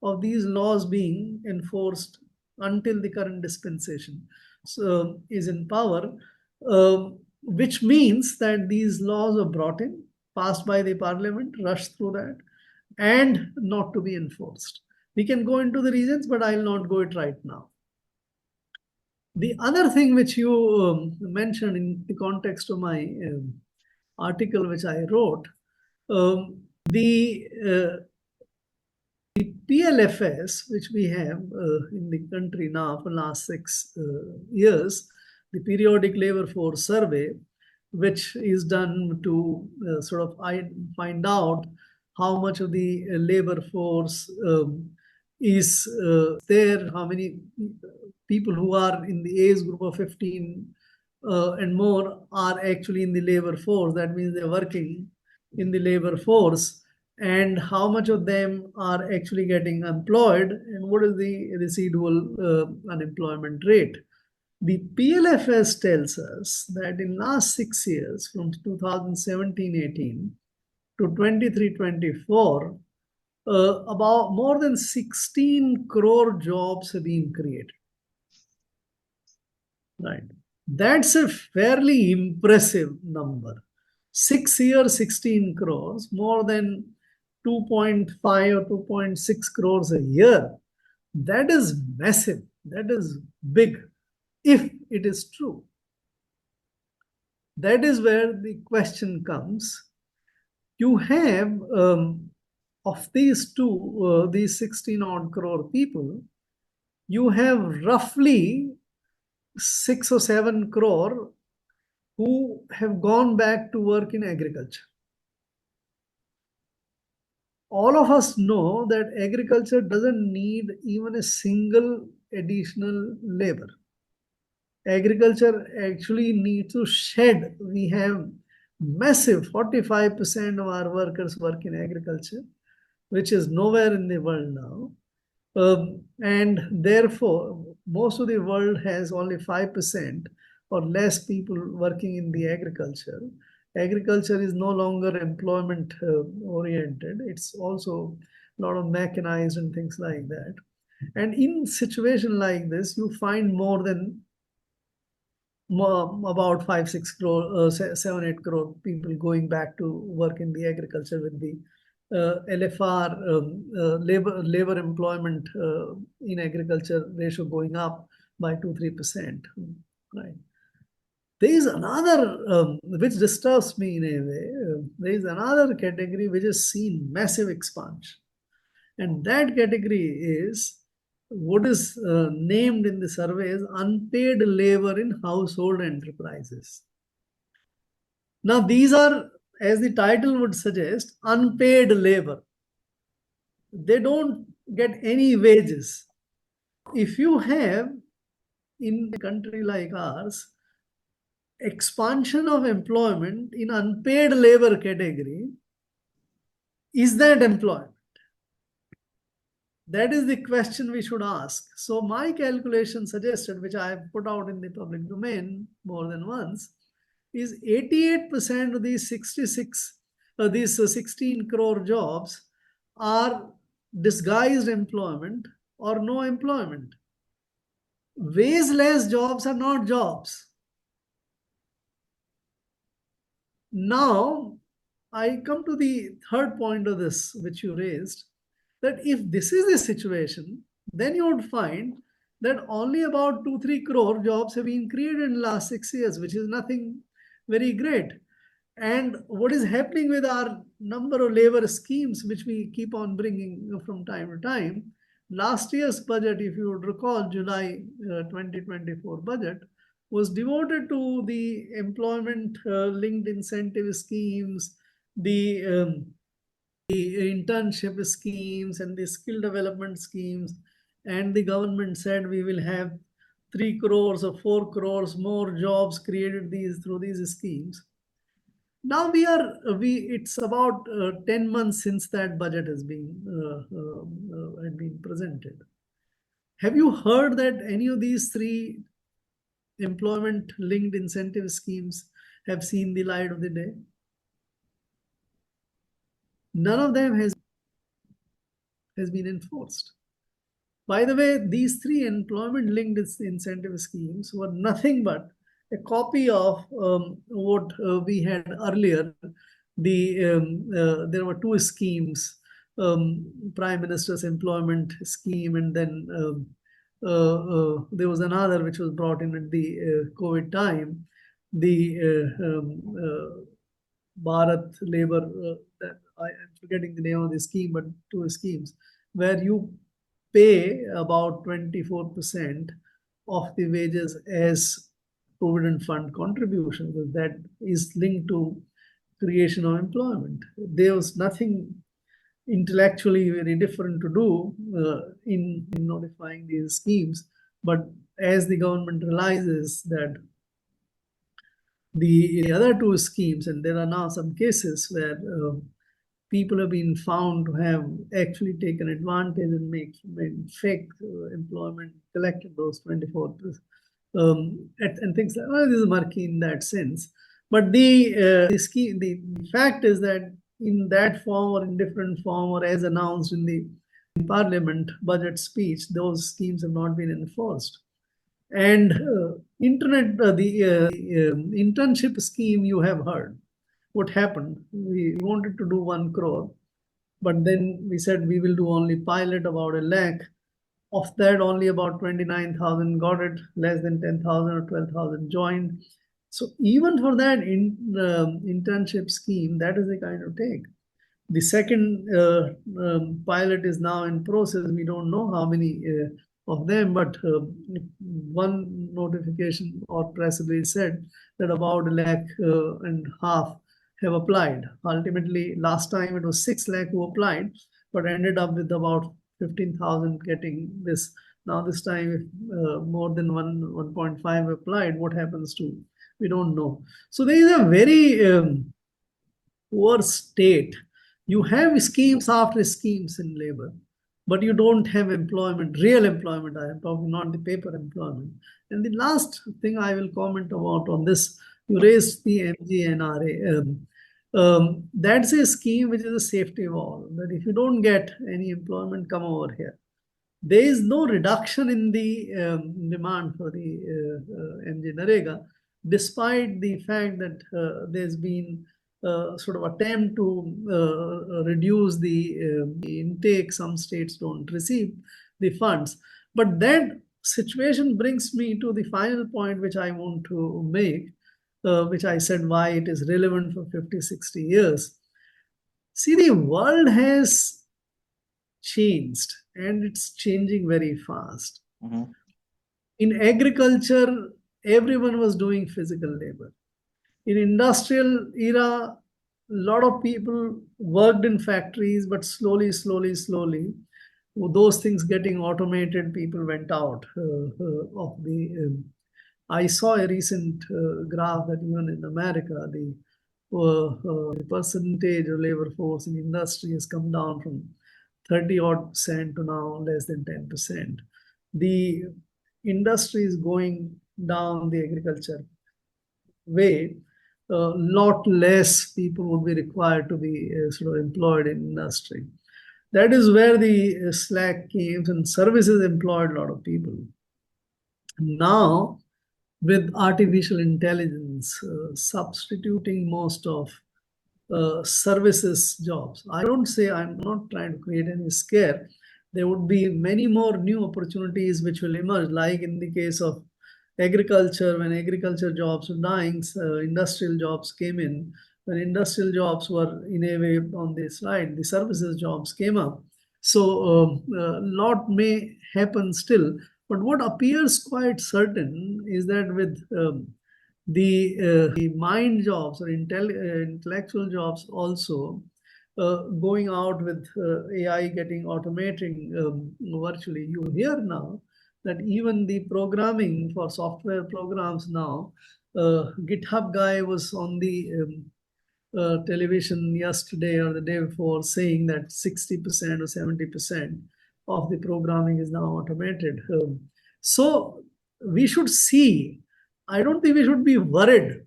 of these laws being enforced until the current dispensation is in power, which means that these laws are brought in, passed by the parliament, rushed through that, and not to be enforced. We can go into the reasons, but I'll not go it right now. The other thing which you mentioned in the context of my article which I wrote, the PLFS, which we have in the country now for last 6 years, the Periodic Labor Force Survey, which is done to sort of find out how much of the labor force is there, how many people who are in the age group of 15 and more are actually in the labor force. That means they're working in the labor force, and how much of them are actually getting employed, and what is the residual unemployment rate. The PLFS tells us that in last 6 years, from 2017-18 to 23-24, about more than 16 crore jobs have been created. Right. That's a fairly impressive number. 6 years, 16 crores, more than 2.5 or 2.6 crores a year. That is massive. That is big, if it is true. That is where the question comes. You have, of these 16 odd crore people, you have roughly 6 or 7 crore who have gone back to work in agriculture. all of us know that agriculture doesn't need even a single additional labor. Agriculture actually needs to shed. We have massive 45% of our workers work in agriculture, which is nowhere in the world now. And therefore, most of the world has only 5% or less people working in the agriculture. Agriculture is no longer employment oriented. It's also a lot of mechanized and things like that. And in situation like this, you find more than about 5 6 crore 7 8 crore people going back to work in the agriculture with the LFR labor employment in agriculture ratio going up by 2 3%, right? There is another which disturbs me in a way. There is another category which has seen massive expansion, and that category is what is named in the survey as unpaid labor in household enterprises. Now, these are, as the title would suggest, unpaid labor. They don't get any wages. If you have, in a country like ours, expansion of employment in unpaid labor category, is that employment? That is the question we should ask. So my calculation suggested, which I have put out in the public domain more than once, is 88% of these 16 crore jobs are disguised employment or no employment. Wageless jobs are not jobs. Now, I come to the third point of this, which you raised, that if this is the situation, then you would find that only about 2 3 crore jobs have been created in the last 6 years, which is nothing very great. And what is happening with our number of labor schemes, which we keep on bringing from time to time? Last year's budget, if you would recall, July 2024 budget, was devoted to the employment linked incentive schemes, the internship schemes, and the skill development schemes. And the government said we will have 3 crores or 4 crores more jobs created through these schemes. Now it's about 10 months since that budget has been presented. Have you heard that any of these three employment linked incentive schemes have seen the light of the day? None of them has been enforced. By the way, these three employment linked incentive schemes were nothing but a copy of what we had earlier. There were two schemes, Prime Minister's Employment Scheme, and then there was another which was brought in at the COVID time, the Bharat Labor, I am forgetting the name of the scheme, but two schemes, where you pay about 24% of the wages as provident fund contribution. That is linked to creation of employment. There was nothing intellectually very different to do in notifying these schemes. But as the government realizes that the other two schemes, and there are now some cases where people have been found to have actually taken advantage and made fake employment, collected those 24 and things like that. This is murky in that sense. But the fact is that in that form or in different form or as announced in the parliament budget speech, those schemes have not been enforced. And the internship scheme you have heard. What happened? We wanted to do 1 crore, but then we said we will do only pilot about 1 lakh. Of that, only about 29,000 got it, less than 10,000 or 12,000 joined. So even for that internship scheme, that is the kind of take. The second pilot is now in process. We don't know how many of them, but one notification or press release said that about 1.5 lakh have applied. Ultimately, last time it was 6 lakh who applied, but ended up with about 15,000 getting this. Now this time, if more than 1.5 applied, what happens to? We don't know. So there is a very poor state. You have schemes after schemes in labor, but you don't have employment, real employment. I am talking not the paper employment. And the last thing I will comment about on this, you raised the MGNRA. That's a scheme which is a safety valve. That if you don't get any employment, come over here. There is no reduction in the demand for the MG Narega, despite the fact that there's been sort of attempt to reduce the intake. Some states don't receive the funds. But that situation brings me to the final point which I want to make, which I said why it is relevant for 50, 60 years. See, the world has changed and it's changing very fast. Mm-hmm. In agriculture, everyone was doing physical labor. In industrial era, a lot of people worked in factories, but slowly, those things getting automated, people went out of the. I saw a recent graph that even in America, the percentage of labor force in industry has come down from 30 odd percent to now less than 10%. The industry is going down the agriculture way. A lot less people would be required to be sort of employed in industry. That is where the slack came, and services employed a lot of people. Now, with artificial intelligence substituting most of services jobs. I don't say, I'm not trying to create any scare. There would be many more new opportunities which will emerge, like in the case of agriculture. When agriculture jobs were dying, industrial jobs came in. When industrial jobs were in a way on the slide, the services jobs came up. So a lot may happen still. But what appears quite certain is that with the mind jobs or intellectual jobs also going out with AI getting automating virtually. You hear now that even the programming for software programs now, GitHub guy was on the television yesterday or the day before saying that 60% or 70% of the programming is now automated. So we should see, I don't think we should be worried,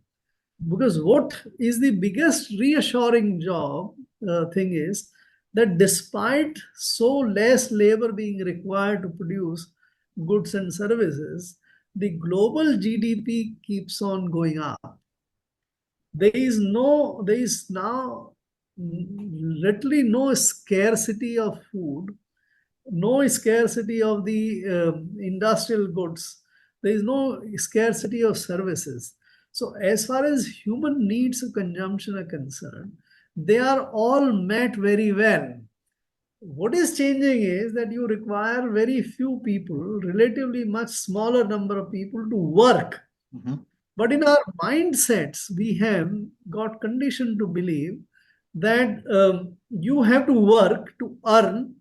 because what is the biggest reassuring job thing is that despite so less labor being required to produce goods and services, the global GDP keeps on going up. There is now literally no scarcity of food, no scarcity of the industrial goods. There is no scarcity of services. So as far as human needs of consumption are concerned, they are all met very well. What is changing is that you require very few people, relatively much smaller number of people to work. Mm-hmm. But in our mindsets, we have got conditioned to believe that you have to work to earn,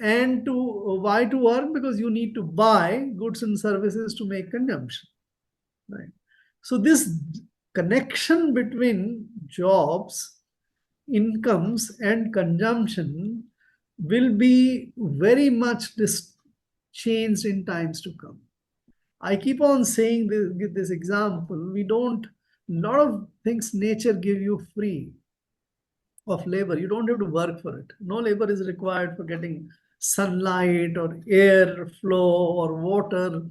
and to why to earn? Because you need to buy goods and services to make consumption, right? So this connection between jobs, incomes, and consumption will be very much changed in times to come. I keep on saying this, give this example. We don't, a lot of things nature give you free of labor. You don't have to work for it. No labor is required for getting sunlight or air flow or water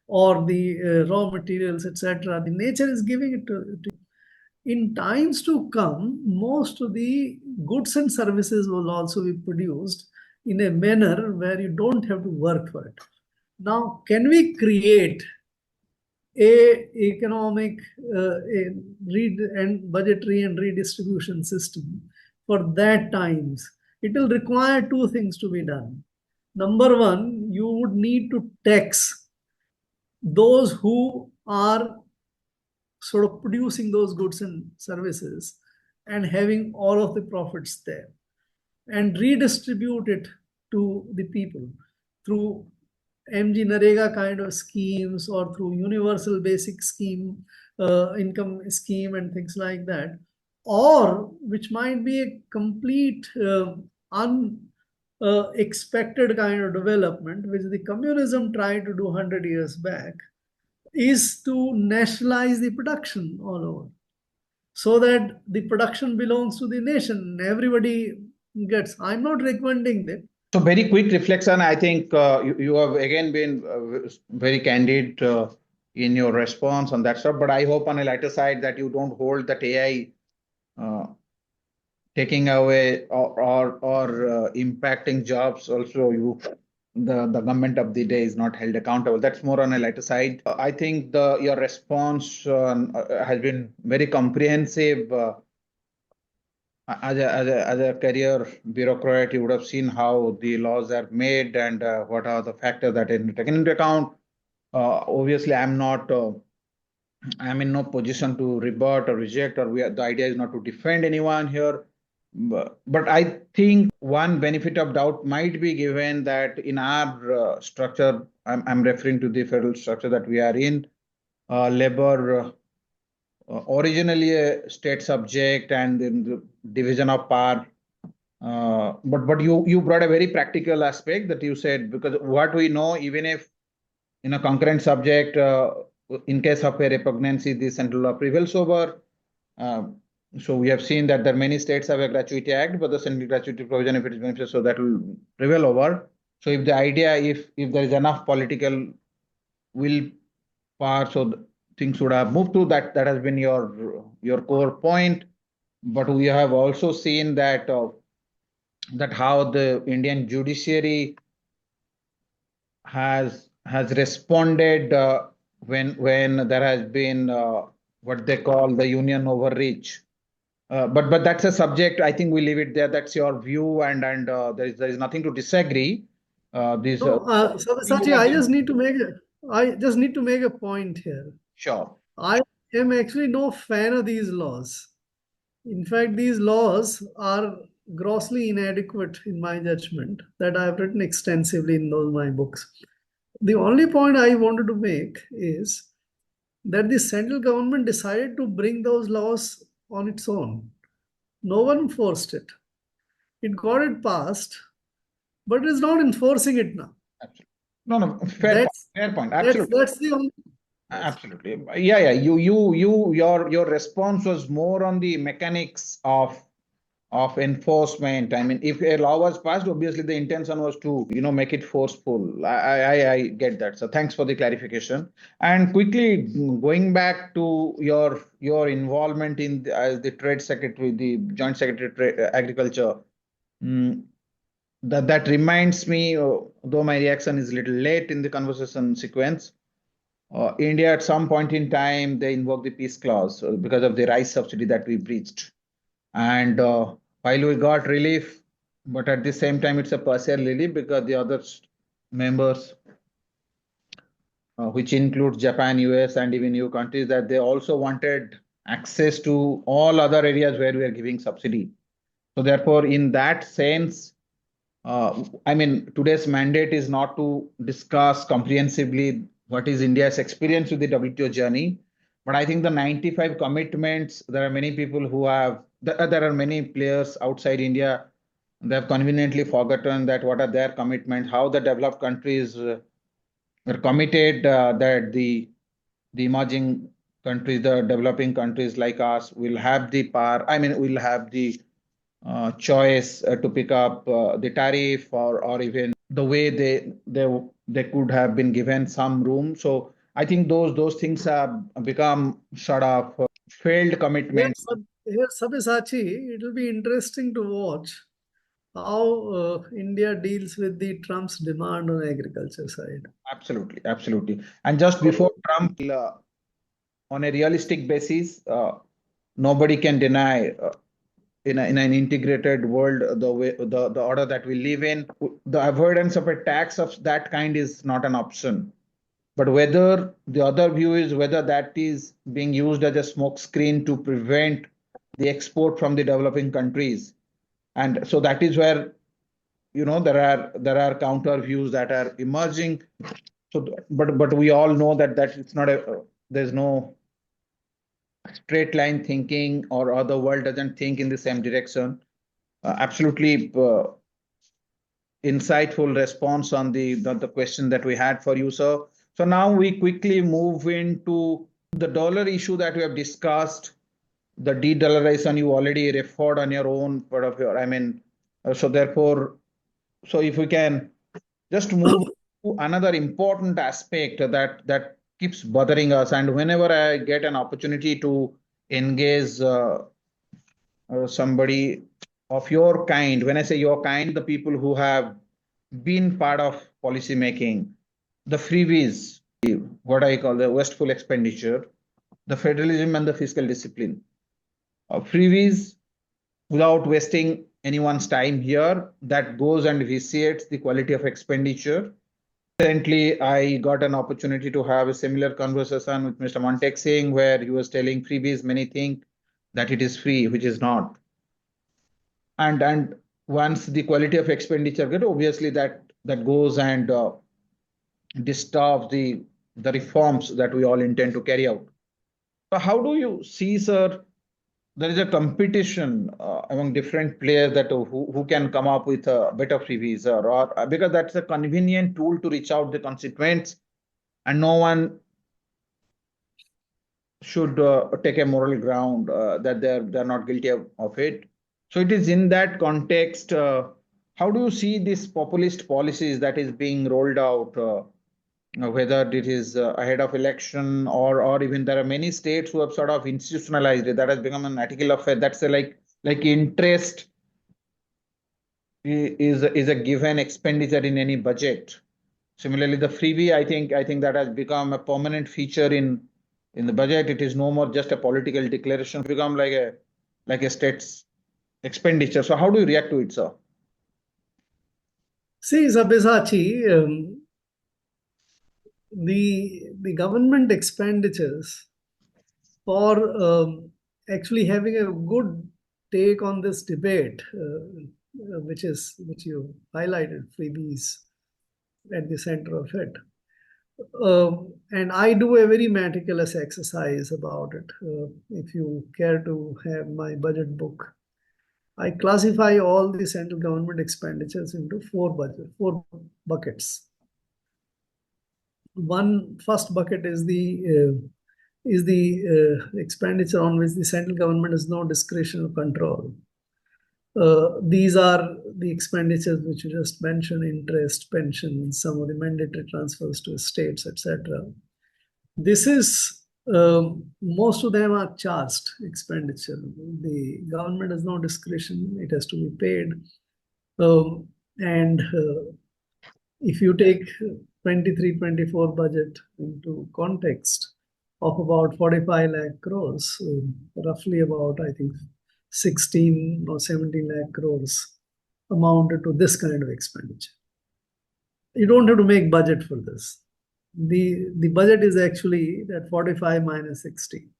or the raw materials, etc. The nature is giving it to. In times to come, most of the goods and services will also be produced in a manner where you don't have to work for it. Now, can we create a economic and budgetary and redistribution system for that times? It will require two things to be done. Number one, you would need to tax those who are sort of producing those goods and services and having all of the profits there and redistribute it to the people through MG Narega kind of schemes or through universal basic scheme, income scheme, and things like that, or which might be a complete unexpected kind of development, which the communism tried to do 100 years back, is to nationalize the production all over so that the production belongs to the nation. Everybody gets. I'm not recommending that. So very quick reflection. I think you have again been very candid in your response on that stuff. But I hope on a lighter side that you don't hold that AI taking away or impacting jobs. Also, the government of the day is not held accountable. That's more on a lighter side. I think your response has been very comprehensive. As a career bureaucrat, you would have seen how the laws are made and what are the factors that are taken into account. Obviously, I'm in no position to rebut or reject, the idea is not to defend anyone here. But I think one benefit of doubt might be given that in our structure, I'm referring to the federal structure that we are in, labor originally a state subject and in the division of power. But you brought a very practical aspect that you said, because what we know, even if in a concurrent subject, in case of a repugnancy, the central law prevails over. So we have seen that there are many states have a gratuity act, but the central gratuity provision, if it is beneficial, so that will prevail over. So if the idea, if there is enough political will power, so things would have moved to that. That has been your core point. But we have also seen that that how the Indian judiciary has responded when there has been what they call the union overreach. But that's a subject. I think we leave it there. That's your view, and there is nothing to disagree. This No, you Sabyasachi, have been I just need to make a point here. sure. I am actually no fan of these laws. In fact, these laws are grossly inadequate in my judgment that I have written extensively in those my books. The only point I wanted to make is that the central government decided to bring those laws on its own. No one forced it. It got it passed, but it's not enforcing it now. Absolutely. No, fair point. That's Fair point. Absolutely. that's the only. Yes. Absolutely. Yeah. Your response was more on the mechanics of enforcement. I mean, if a law was passed, obviously the intention was to, make it forceful. I get that. So thanks for the clarification. And quickly going back to your involvement as the trade secretary, the joint secretary agriculture. mm, that reminds me, though my reaction is a little late in the conversation sequence. India, at some point in time, they invoked the peace clause because of the rice subsidy that we breached. And while we got relief, but at the same time, it's a partial relief because the other members, which includes Japan, US, and even EU countries, that they also wanted access to all other areas where we are giving subsidy. So therefore, in that sense, I mean, today's mandate is not to discuss comprehensively what is India's experience with the WTO journey, but I think the 95 commitments, there are many people who have, there are many players outside India, they have conveniently forgotten that what are their commitments, how the developed countries are committed, that the emerging countries, the developing countries like us will have the power, I mean, will have the choice to pick up the tariff or even the way they could have been given some room. So I think those things have become sort of failed commitments. Here, Sabyasachi, it will be interesting to watch how India deals with the Trump's demand on agriculture side. Absolutely, absolutely. And just before Trump, on a realistic basis, nobody can deny. In an integrated world, the order that we live in, the avoidance of a tax of that kind is not an option. But whether the other view is whether that is being used as a smoke screen to prevent the export from the developing countries. And so that is where, there are counter views that are emerging. So, but we all know that it's not there's no straight line thinking, or the world doesn't think in the same direction. Absolutely insightful response on the question that we had for you, sir. So now we quickly move into the dollar issue that we have discussed. The de-dollarization you already referred on your own part of your, I mean, so therefore, so if we can just move to another important aspect that keeps bothering us, and whenever I get an opportunity to engage somebody of your kind, when I say your kind, the people who have been part of policy making, the freebies, what I call the wasteful expenditure, the federalism and the fiscal discipline. Freebies, without wasting anyone's time here, that goes and vitiates the quality of expenditure. Recently, I got an opportunity to have a similar conversation with Mr. Montek Singh, where he was telling freebies, many think that it is free, which is not. And once the quality of expenditure get, obviously that goes and disturbs the reforms that we all intend to carry out. So how do you see, sir, there is a competition among different players that who can come up with a better freebies, or because that's a convenient tool to reach out the constituents, and no one should take a moral ground that they're not guilty of it. So it is in that context. How do you see this populist policies that is being rolled out? Whether it is ahead of election, or even there are many states who have sort of institutionalized it, that has become an article of faith. That's a like interest is a given expenditure in any budget. Similarly, the freebie, I think that has become a permanent feature in the budget. It is no more just a political declaration. It's become like a state's expenditure. So how do you react to it, sir? See, Sabyasachi, the government expenditures for actually having a good take on this debate, which you highlighted, freebies at the center of it. And I do a very meticulous exercise about it. If you care to have my budget book, I classify all the central government expenditures into four buckets. One first bucket is the expenditure on which the central government has no discretion or control. These are the expenditures which you just mentioned: interest, pensions, some of the mandatory transfers to states, etc. This is most of them are charged expenditure. The government has no discretion; it has to be paid. And if you take 23-24 budget into context of about 45 lakh crores, roughly about, I think, 16 or 17 lakh crores amounted to this kind of expenditure. You don't have to make budget for this. The budget is actually that 45 minus 60,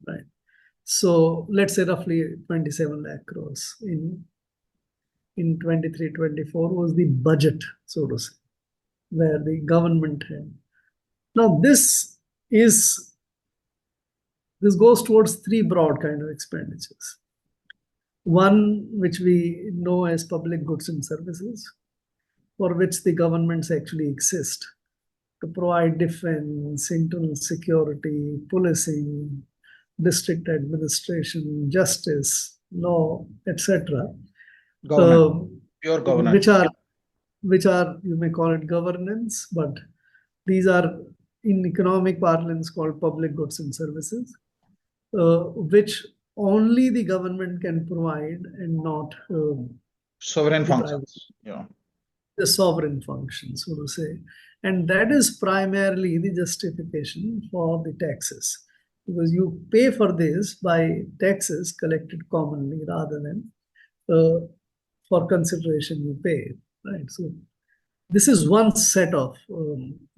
right? So let's say roughly 27 lakh crores in 23-24 was the budget, so to say, where the government had. Now this goes towards three broad kind of expenditures. One, which we know as public goods and services, for which the governments actually exist to provide defense, internal security, policing, district administration, justice, law, etc. Governance, pure Which governance. are, you may call it governance, but these are in economic parlance called public goods and services, which only the government can provide and not Sovereign the private, functions. Yeah. the sovereign function, so to say. And that is primarily the justification for the taxes, because you pay for this by taxes collected commonly rather than for consideration you pay, right? So this is one set of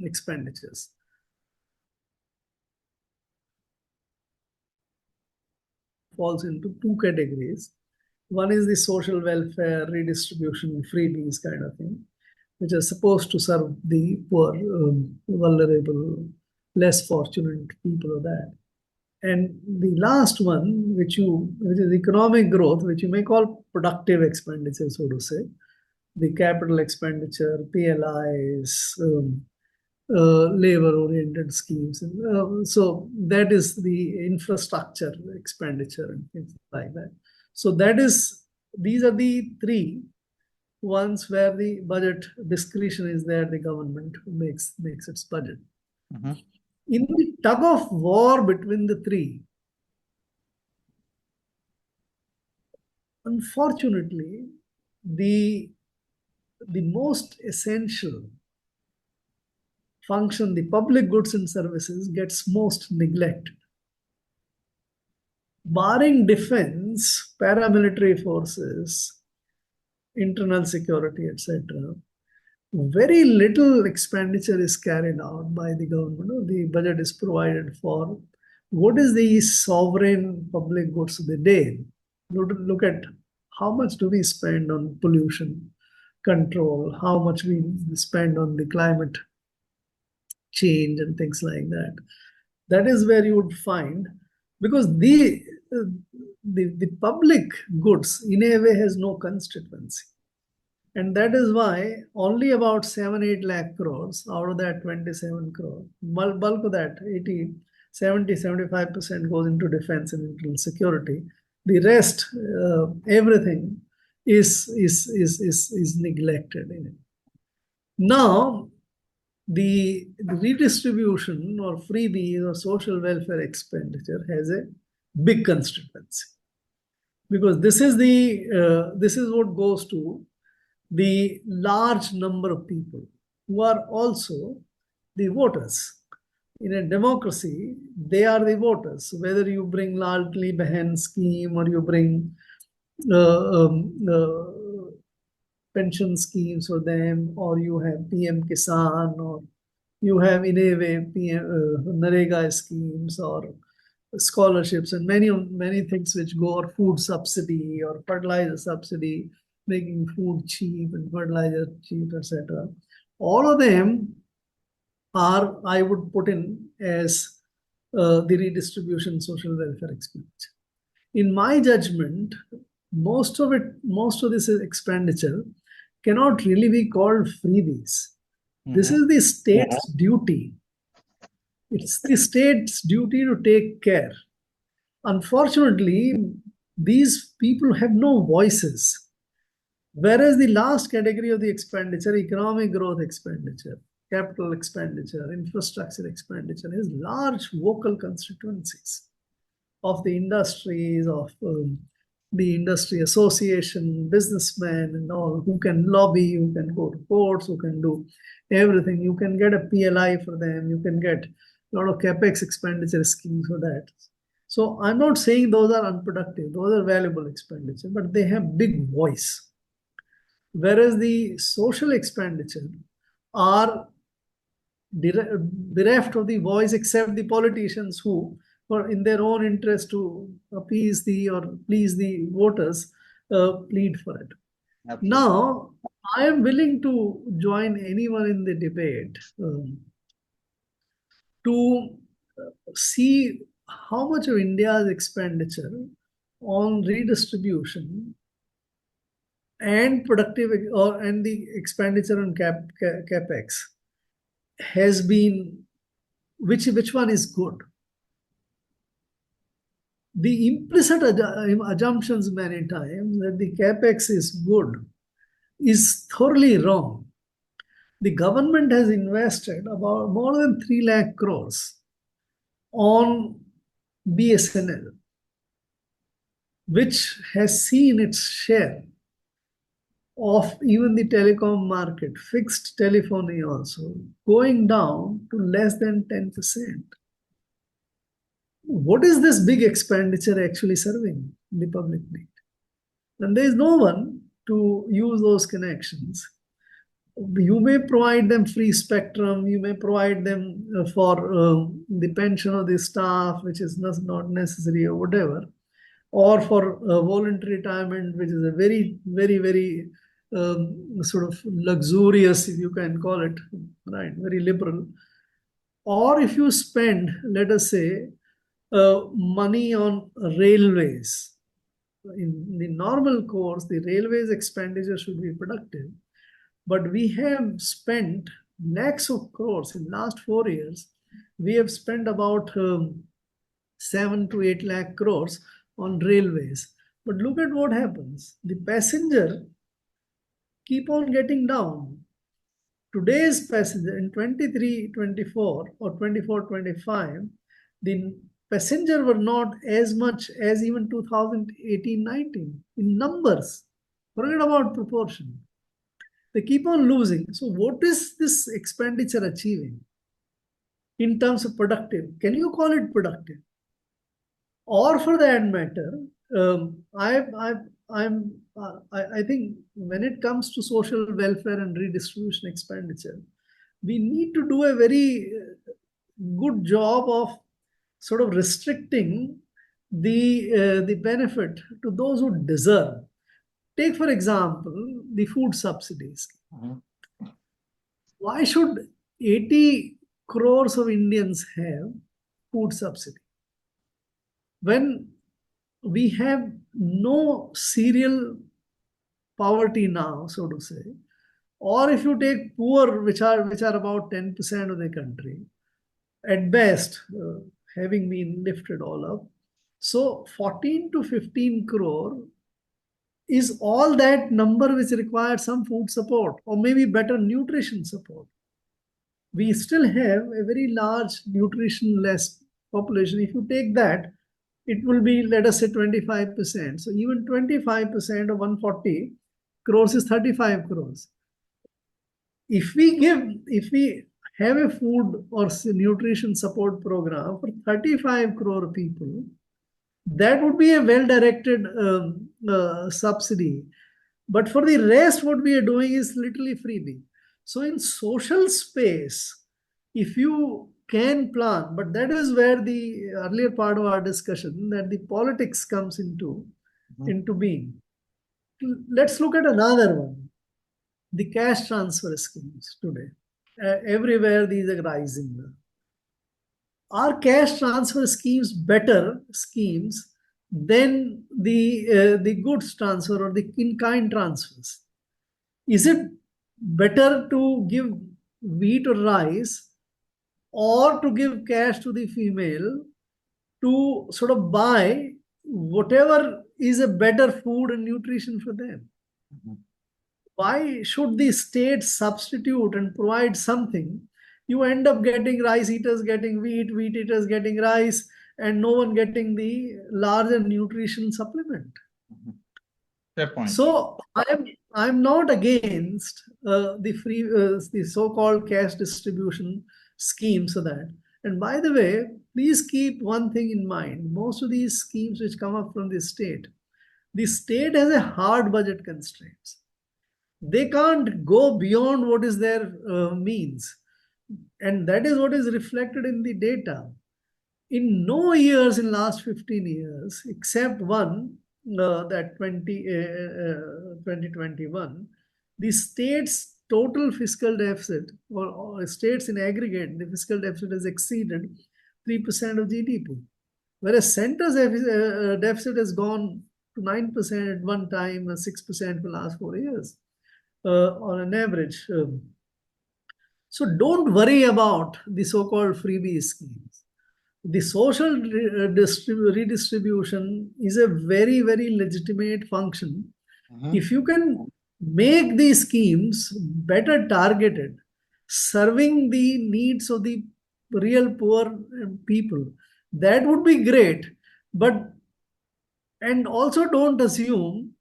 expenditures. falls into two categories. One is the social welfare, redistribution, freebies kind of thing, which are supposed to serve the poor, vulnerable, less fortunate people of that. And the last one, which is economic growth, which you may call productive expenditure, so to say, the capital expenditure, PLIs, labor-oriented schemes. So that is the infrastructure expenditure and things like that. So these are the three ones where the budget discretion is there. The government makes its budget. Mm-hmm. In the tug of war between the three, unfortunately, the most essential function, the public goods and services, gets most neglected. Barring defense, paramilitary forces, internal security, etc., very little expenditure is carried out by the government. The budget is provided for what is the sovereign public goods of the day. Look at how much do we spend on pollution control, how much we spend on the climate change and things like that. That is where you would find, because the public goods in a way has no constituency. And that is why only about 7-8 lakh crores out of that 27 crore, bulk of that 70-75% goes into defense and internal security. The rest, everything is neglected in it. Now, the redistribution or freebies or social welfare expenditure has a big constituency, because this is what goes to the large number of people who are also the voters. In a democracy, they are the voters. So whether you bring Ladli Behan scheme or you bring pension schemes for them, or you have PM Kisan, or you have in a way Narega schemes or scholarships and many things which go, or food subsidy or fertilizer subsidy, making food cheap and fertilizer cheap, etc. All of them are, I would put in as the redistribution social welfare expenditure. In my judgment, most of this expenditure cannot really be called freebies. This is the state's duty. It's the state's duty to take care. Unfortunately, these people have no voices. Whereas the last category of the expenditure, economic growth expenditure, capital expenditure, infrastructure expenditure, has large vocal constituencies of the industries, of the industry association, businessmen and all, who can lobby, who can go to courts, who can do everything. You can get a PLI for them. You can get a lot of capex expenditure schemes for that. So I'm not saying those are unproductive. Those are valuable expenditure, but they have big voice. Whereas the social expenditure are bereft of the voice, except the politicians who, for in their own interest to appease or please the voters, plead for it. Absolutely. Now, I am willing to join anyone in the debate to see how much of India's expenditure on redistribution and productive and the expenditure on capex has been, which one is good. The implicit assumptions many times that the capex is good is thoroughly wrong. The government has invested about more than 3 lakh crores on BSNL, which has seen its share of even the telecom market, fixed telephony also, going down to less than 10%. What is this big expenditure actually serving the public need? And there is no one to use those connections. You may provide them free spectrum, you may provide them for the pension of the staff, which is not necessary or whatever. or for voluntary retirement, which is a very, very, very sort of luxurious, if you can call it, right, very liberal. Or if you spend, let us say, money on railways. In the normal course, the railways expenditure should be productive. But we have spent lakhs of crores in last 4 years. We have spent about 7 to 8 lakh crores on railways. But look at what happens. The passenger keep on getting down. Today's passenger in 23-24 or 24-25, the passenger were not as much as even 2018-19 in numbers. Forget about proportion. They keep on losing. So what is this expenditure achieving in terms of productive? Can you call it productive? Or for that matter, I think when it comes to social welfare and redistribution expenditure, we need to do a very good job of sort of restricting the benefit to those who deserve. Take, for example, the food subsidies. Why should 80 crores of Indians have food subsidy when we have no cereal poverty now, so to say? Or if you take poor, which are about 10% of the country, at best, having been lifted all up. So 14 to 15 crore is all that number which requires some food support or maybe better nutrition support. We still have a very large nutritionless population. If you take that, it will be, let us say, 25%. So even 25% of 140 crores is 35 crores. If we have a food or nutrition support program for 35 crore people, that would be a well-directed subsidy. But for the rest, what we are doing is literally freebie. So in social space, if you can plan, but that is where the earlier part of our discussion, that the politics comes into being. Let's look at another one, the cash transfer schemes today. Everywhere these are rising now. Are cash transfer schemes better schemes than the goods transfer or the in-kind transfers? Is it better to give wheat or rice or to give cash to the female to sort of buy whatever is a better food and nutrition for them? Why should the state substitute and provide something? You end up getting rice eaters getting wheat, wheat eaters getting rice, and no one getting the larger nutrition supplement. Fair point. So I'm not against the so-called cash distribution schemes of that. And by the way, please keep one thing in mind. Most of these schemes which come up from the state has a hard budget constraints. They can't go beyond what is their means. And that is what is reflected in the data. In no years in last 15 years, except one, that 2021, the state's total fiscal deficit, or states in aggregate, the fiscal deficit has exceeded 3% of GDP. Whereas center's deficit has gone to 9% at one time and 6% for the last 4 years. On an average. So don't worry about the so-called freebie schemes. The social redistribution is a very, very legitimate function. If you can make these schemes better targeted, serving the needs of the real poor people, that would be great. But, and also don't assume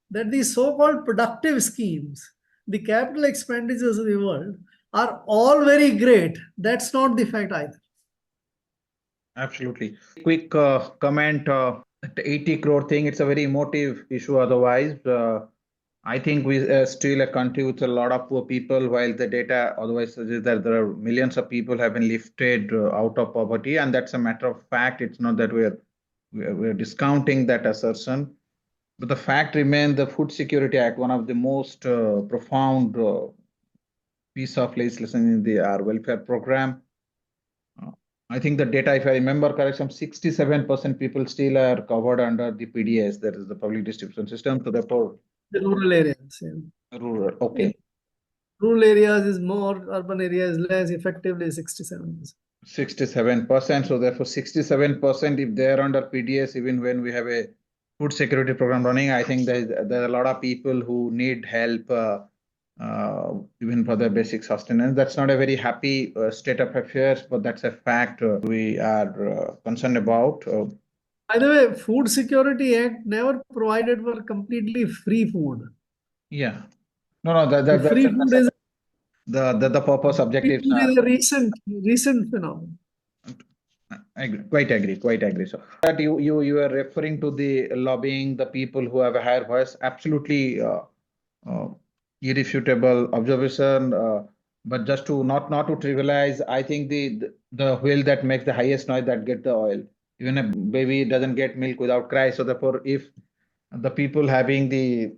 that these so-called productive schemes, the capital expenditures of the world, are all very great. That's not the fact either. Absolutely. Quick comment, the 80 crore thing, it's a very emotive issue otherwise. I think we are still a country with a lot of poor people, while the data otherwise suggests that there are millions of people have been lifted out of poverty. And that's a matter of fact. It's not that we're we're discounting that assertion. But the fact remains the Food Security Act, one of the most profound piece of legislation in the our welfare program. Uh, I think the data, if I remember correct, some 67% people still are covered under the PDS, that is the public distribution system. So therefore, The rural areas. Yeah. rural. In Okay. rural areas is more, urban areas less, effectively 67%. 67%. So therefore, 67%, if they're under PDS, even when we have a food security program running, I think there are a lot of people who need help even for their basic sustenance. That's not a very happy state of affairs, but that's a fact we are concerned about. By the way, Food Security Act never provided for completely free food. Yeah. No, no, The free food is the purpose free objectives food are. is a recent phenomenon. I agree, quite agree. So that you are referring to the lobbying, the people who have a higher voice, absolutely uh, irrefutable observation. But just to not to trivialize, I think the whale that makes the highest noise that get the oil. Even a baby doesn't get milk without cry. So therefore, if the people having the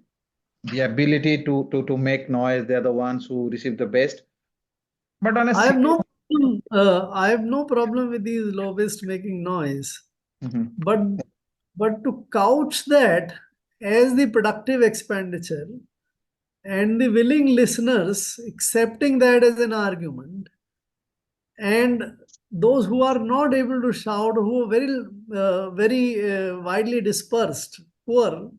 ability to make noise, they're the ones who receive the best. But on a I have serious. no I have no problem with these lobbyists making noise, Mhm. but to couch that as the productive expenditure and the willing listeners accepting that as an argument, and those who are not able to shout, who are very widely dispersed, poor,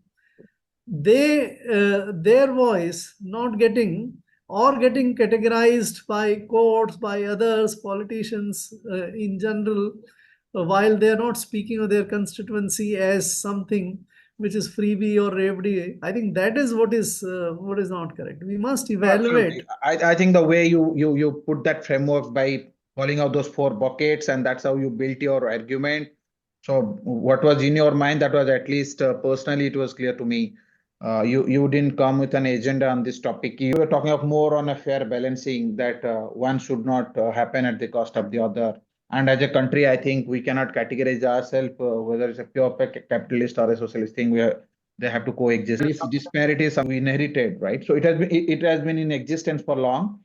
their voice not getting or getting categorized by courts, by others, politicians in general, while they are not speaking of their constituency as something which is freebie or rabdi. I think that is what is not correct. We must No, absolutely. evaluate. I think the way you put that framework by calling out those four buckets, and that's how you built your argument. So what was in your mind, that was at least personally, it was clear to me. You didn't come with an agenda on this topic. You were talking of more on a fair balancing that one should not happen at the cost of the other. And as a country, I think we cannot categorize ourselves whether it's a pure capitalist or a socialist thing. They have to coexist. These disparities we inherited, right? So it has been in existence for long.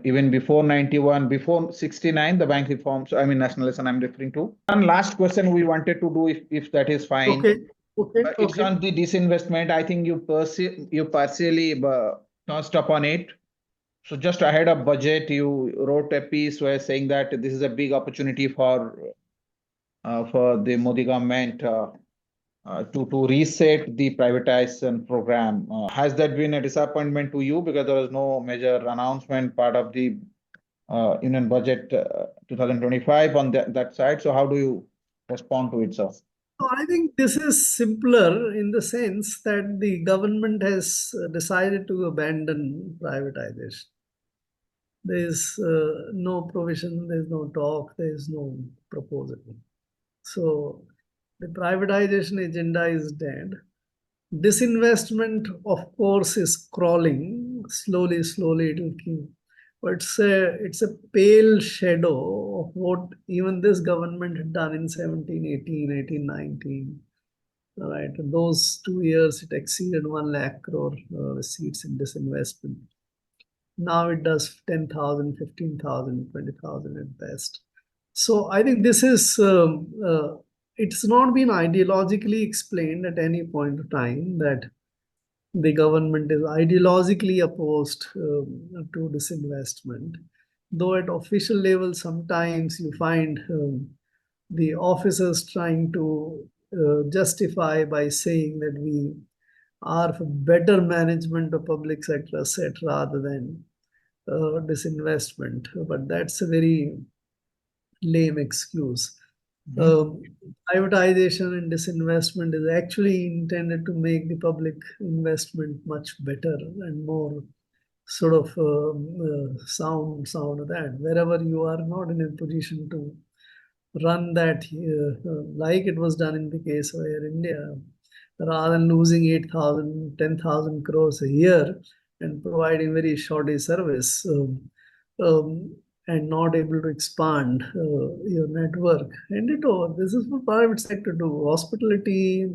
Even before 91, before 69, the bank reforms, I mean nationalism I'm referring to. One last question we wanted to do, if that is fine. Okay, okay, It's okay. on the disinvestment. I think you partially touched upon it. So just ahead of budget, you wrote a piece where saying that this is a big opportunity for the Modi government to reset the privatization program. Has that been a disappointment to you because there was no major announcement part of the Union budget 2025 on that side? So how do you respond to it, sir? So I think this is simpler in the sense that the government has decided to abandon privatization. There is no provision, there is no talk, there is no proposal. So the privatization agenda is dead. Disinvestment, of course, is crawling slowly, slowly. It will keep, but it's a pale shadow of what even this government had done in 17, 18, 18, 19. Right, those 2 years it exceeded 1 lakh crore receipts in disinvestment. Now it does 10,000, 15,000, 20,000 at best. So I think this is, it's not been ideologically explained at any point of time that the government is ideologically opposed to disinvestment. Though at official level, sometimes you find the officers trying to justify by saying that we are for better management of public sector asset rather than disinvestment. But that's a very lame excuse. Mhm. Um, Privatization and disinvestment is actually intended to make the public investment much better and more sort of sound of that. Wherever you are not in a position to run that like it was done in the case of Air India, rather than losing 8,000, 10,000 crores a year and providing very shoddy service. and not able to expand your network, hand it over. This is for private sector too. Hospitality,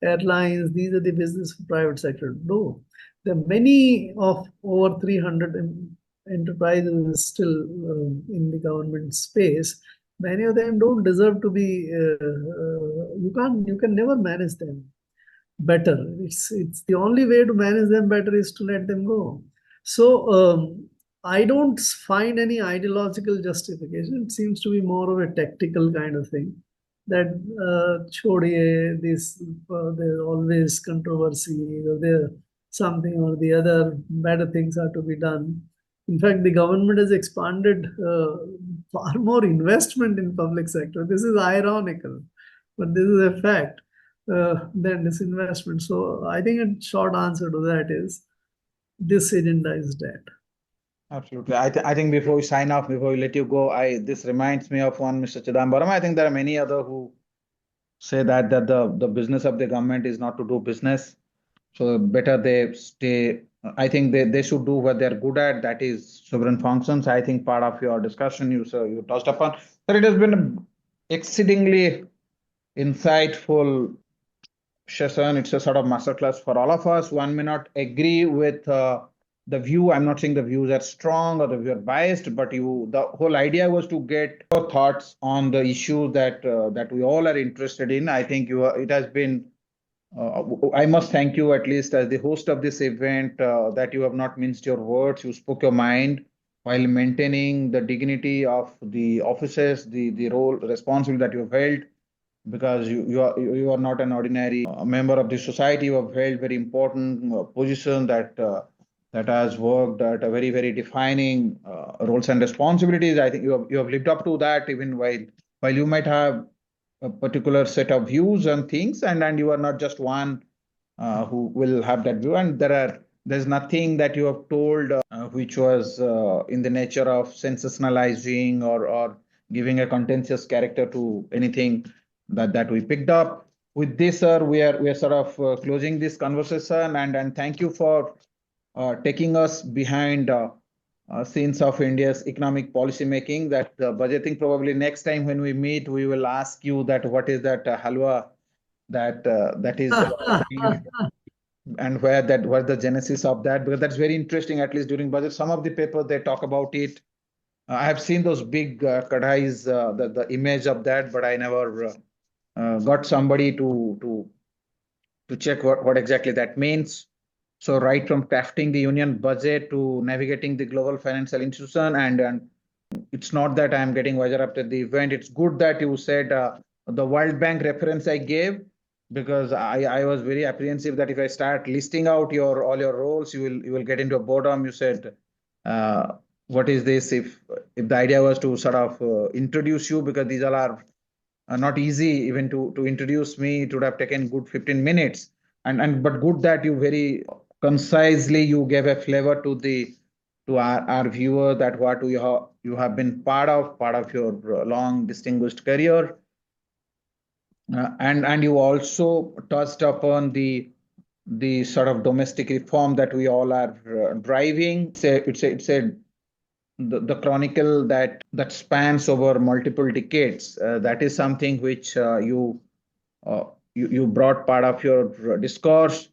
airlines, these are the business for private sector. No, there are many of over 300 enterprises still in the government space. Many of them don't deserve to be. You can never manage them better. It's the only way to manage them better is to let them go. So I don't find any ideological justification. It seems to be more of a tactical kind of thing. That chodiye, this there's always controversy, or there something or the other better things are to be done. In fact, the government has expanded far more investment in public sector. This is ironical, but this is a fact than disinvestment. So I think a short answer to that is this agenda is dead. Absolutely. I think before we sign off, before we let you go, this reminds me of one Mr. Chidambaram. I think there are many other who say that the business of the government is not to do business. So better they stay. I think they should do what they're good at. That is sovereign functions. I think part of your discussion you touched upon. But it has been exceedingly insightful session. It's a sort of masterclass for all of us. One may not agree with the view. I'm not saying the views are strong or the views are biased, but the whole idea was to get your thoughts on the issue that we all are interested in. I think it has been. I must thank you at least as the host of this event that you have not minced your words. You spoke your mind while maintaining the dignity of the offices, the role, responsibility that you have held, because you are not an ordinary member of the society. You have held very important position that has worked at a very defining roles and responsibilities. I think you have lived up to that, even while you might have a particular set of views and things, and you are not just one who will have that view. And there's nothing that you have told which was in the nature of sensationalizing or giving a contentious character to anything that we picked up. With this, sir, we are sort of closing this conversation, and thank you for taking us behind scenes of India's economic policy making. That budgeting, probably next time when we meet, we will ask you that what is that halwa that is and where the genesis of that, because that's very interesting. At least during budget, some of the papers they talk about it. I have seen those big kadhais, the image of that, but I never got somebody to check what exactly that means. So right from crafting the union budget to navigating the global financial institution, and it's not that I'm getting wiser after the event. It's good that you said the World Bank reference I gave, because I was very apprehensive that if I start listing out all your roles, you will get into a boredom. You said, what is this? If the idea was to sort of introduce you, because these all are not easy even to introduce me, it would have taken good 15 minutes. And but good that you very concisely you gave a flavor to our viewer that what you have been part of your long distinguished career. And you also touched upon the sort of domestic reform that we all are driving. It's a the chronicle that spans over multiple decades. That is something which you brought part of your discourse.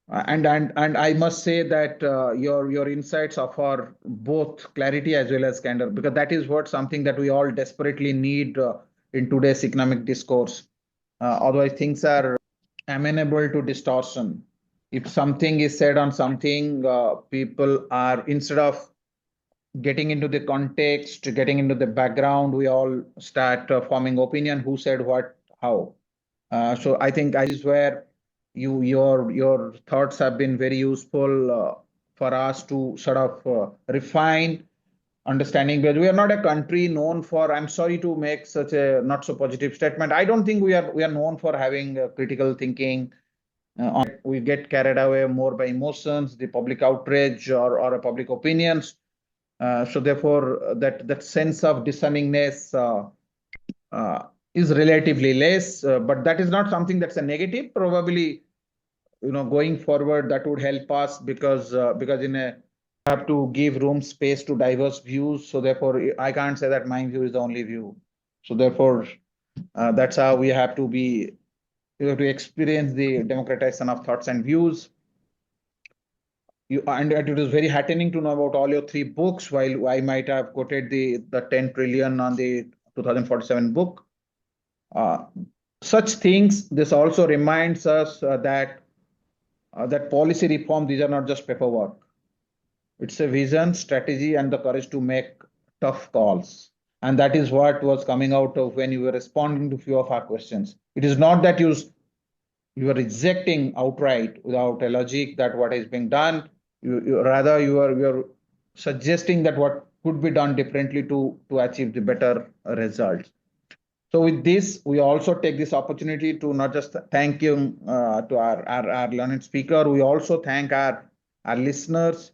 And I must say that your insights offer both clarity as well as candor, because that is what something that we all desperately need in today's economic discourse. Otherwise, things are amenable to distortion. If something is said on something, people are, instead of getting into the context, getting into the background, we all start forming opinion who said what, how. So I think that is where your thoughts have been very useful for us to sort of refine understanding, because we are not a country known for, I'm sorry to make such a not so positive statement, I don't think we are known for having critical thinking. We get carried away more by emotions, the public outrage, or a public opinions. So therefore, that sense of discerningness is relatively less, but that is not something that's a negative. Probably, going forward, that would help us, because in a have to give room space to diverse views. So therefore, I can't say that my view is the only view. So therefore, that's how we have to be. We have to experience the democratization of thoughts and views. And it is very heartening to know about all your three books. While I might have quoted the 10 trillion on the 2047 book, uh, such things. This also reminds us that policy reform, these are not just paperwork. It's a vision, strategy, and the courage to make tough calls. And that is what was coming out of when you were responding to few of our questions. It is not that you are rejecting outright without a logic that what is being done. Rather you are suggesting that what could be done differently to achieve the better results. So with this, we also take this opportunity to not just thank you to our learned speaker. We also thank our listeners.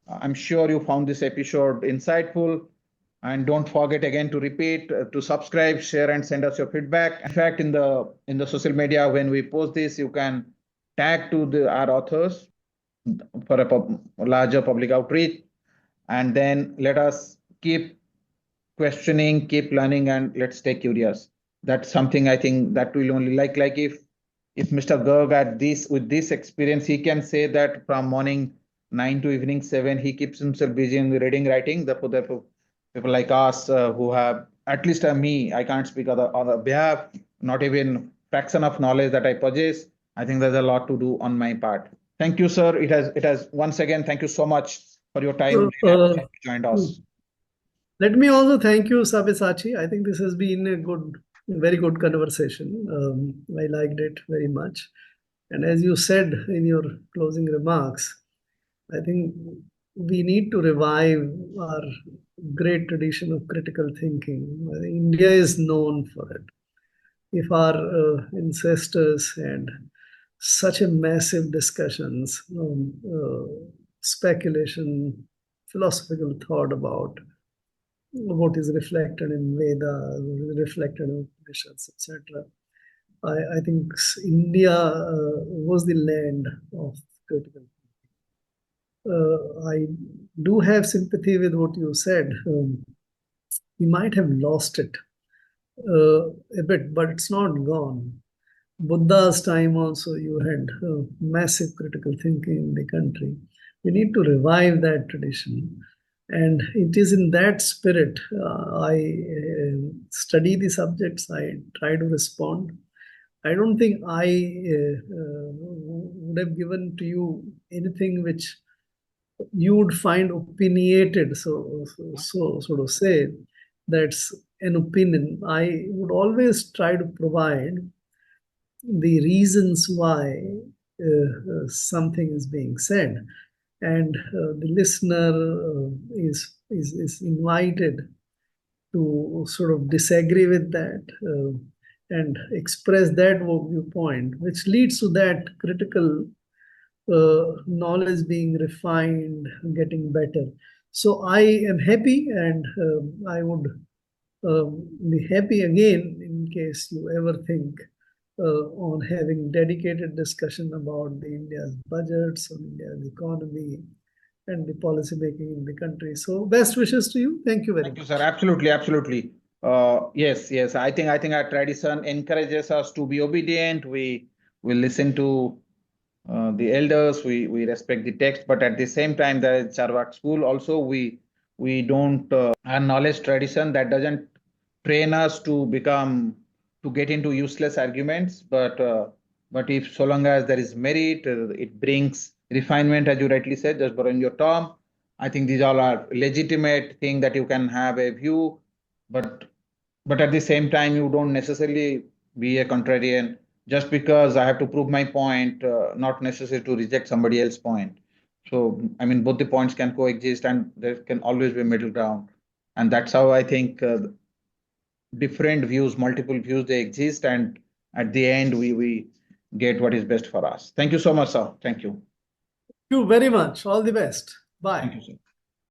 I'm sure you found this episode insightful. And don't forget again to repeat, to subscribe, share, and send us your feedback. In fact, in the social media, when we post this, you can tag to our authors for a larger public outreach. And then let us keep questioning, keep learning, and let's stay curious. That's something I think that will only like if Mr. Garg at this with this experience, he can say that from morning 9 to evening 7, he keeps himself busy in reading, writing. Therefore, people like us who have at least me, I can't speak on the behalf, not even fraction of knowledge that I possess. I think there's a lot to do on my part. Thank you, sir. It has once again. Thank you so much for your time. Uh, uh, You joined us. Let me also thank you, Sabyasachi. I think this has been a very good conversation. I liked it very much. And as you said in your closing remarks, I think we need to revive our great tradition of critical thinking. I think India is known for it. If our ancestors had such a massive discussions, speculation, philosophical thought about what is reflected in Vedas, what is reflected in Upanishads, etc. I think India was the land of critical. I do have sympathy with what you said. We might have lost it a bit, but it's not gone. Buddha's time also, you had massive critical thinking in the country. We need to revive that tradition. And it is in that spirit I study the subjects, I try to respond. I don't think I would have given to you anything which you would find opinionated, so to say, that's an opinion. I would always try to provide the reasons why something is being said, and the listener is invited to sort of disagree with that and express that viewpoint, which leads to that critical knowledge being refined, getting better. So I am happy, and I would be happy again in case you ever think on having dedicated discussion about the India's budgets, on India's economy, and the policy making in the country. So best wishes to you. Thank you very Thank you, much. sir. Absolutely, absolutely. Yes. I think our tradition encourages us to be obedient. We listen to the elders. We respect the text, but at the same time, the Charvak school also we don't our knowledge tradition that doesn't train us to get into useless arguments. But if so long as there is merit, it brings refinement, as you rightly said, just borrowing your term. I think these all are legitimate thing that you can have a view, but but at the same time, you don't necessarily be a contrarian just because I have to prove my point, not necessary to reject somebody else's point. So, I mean, both the points can coexist and there can always be a middle ground. And that's how I think different views, multiple views, they exist. And at the end, we get what is best for us. Thank you so much, sir. Thank you. Thank you very much. All the best. Thank Bye. you, sir.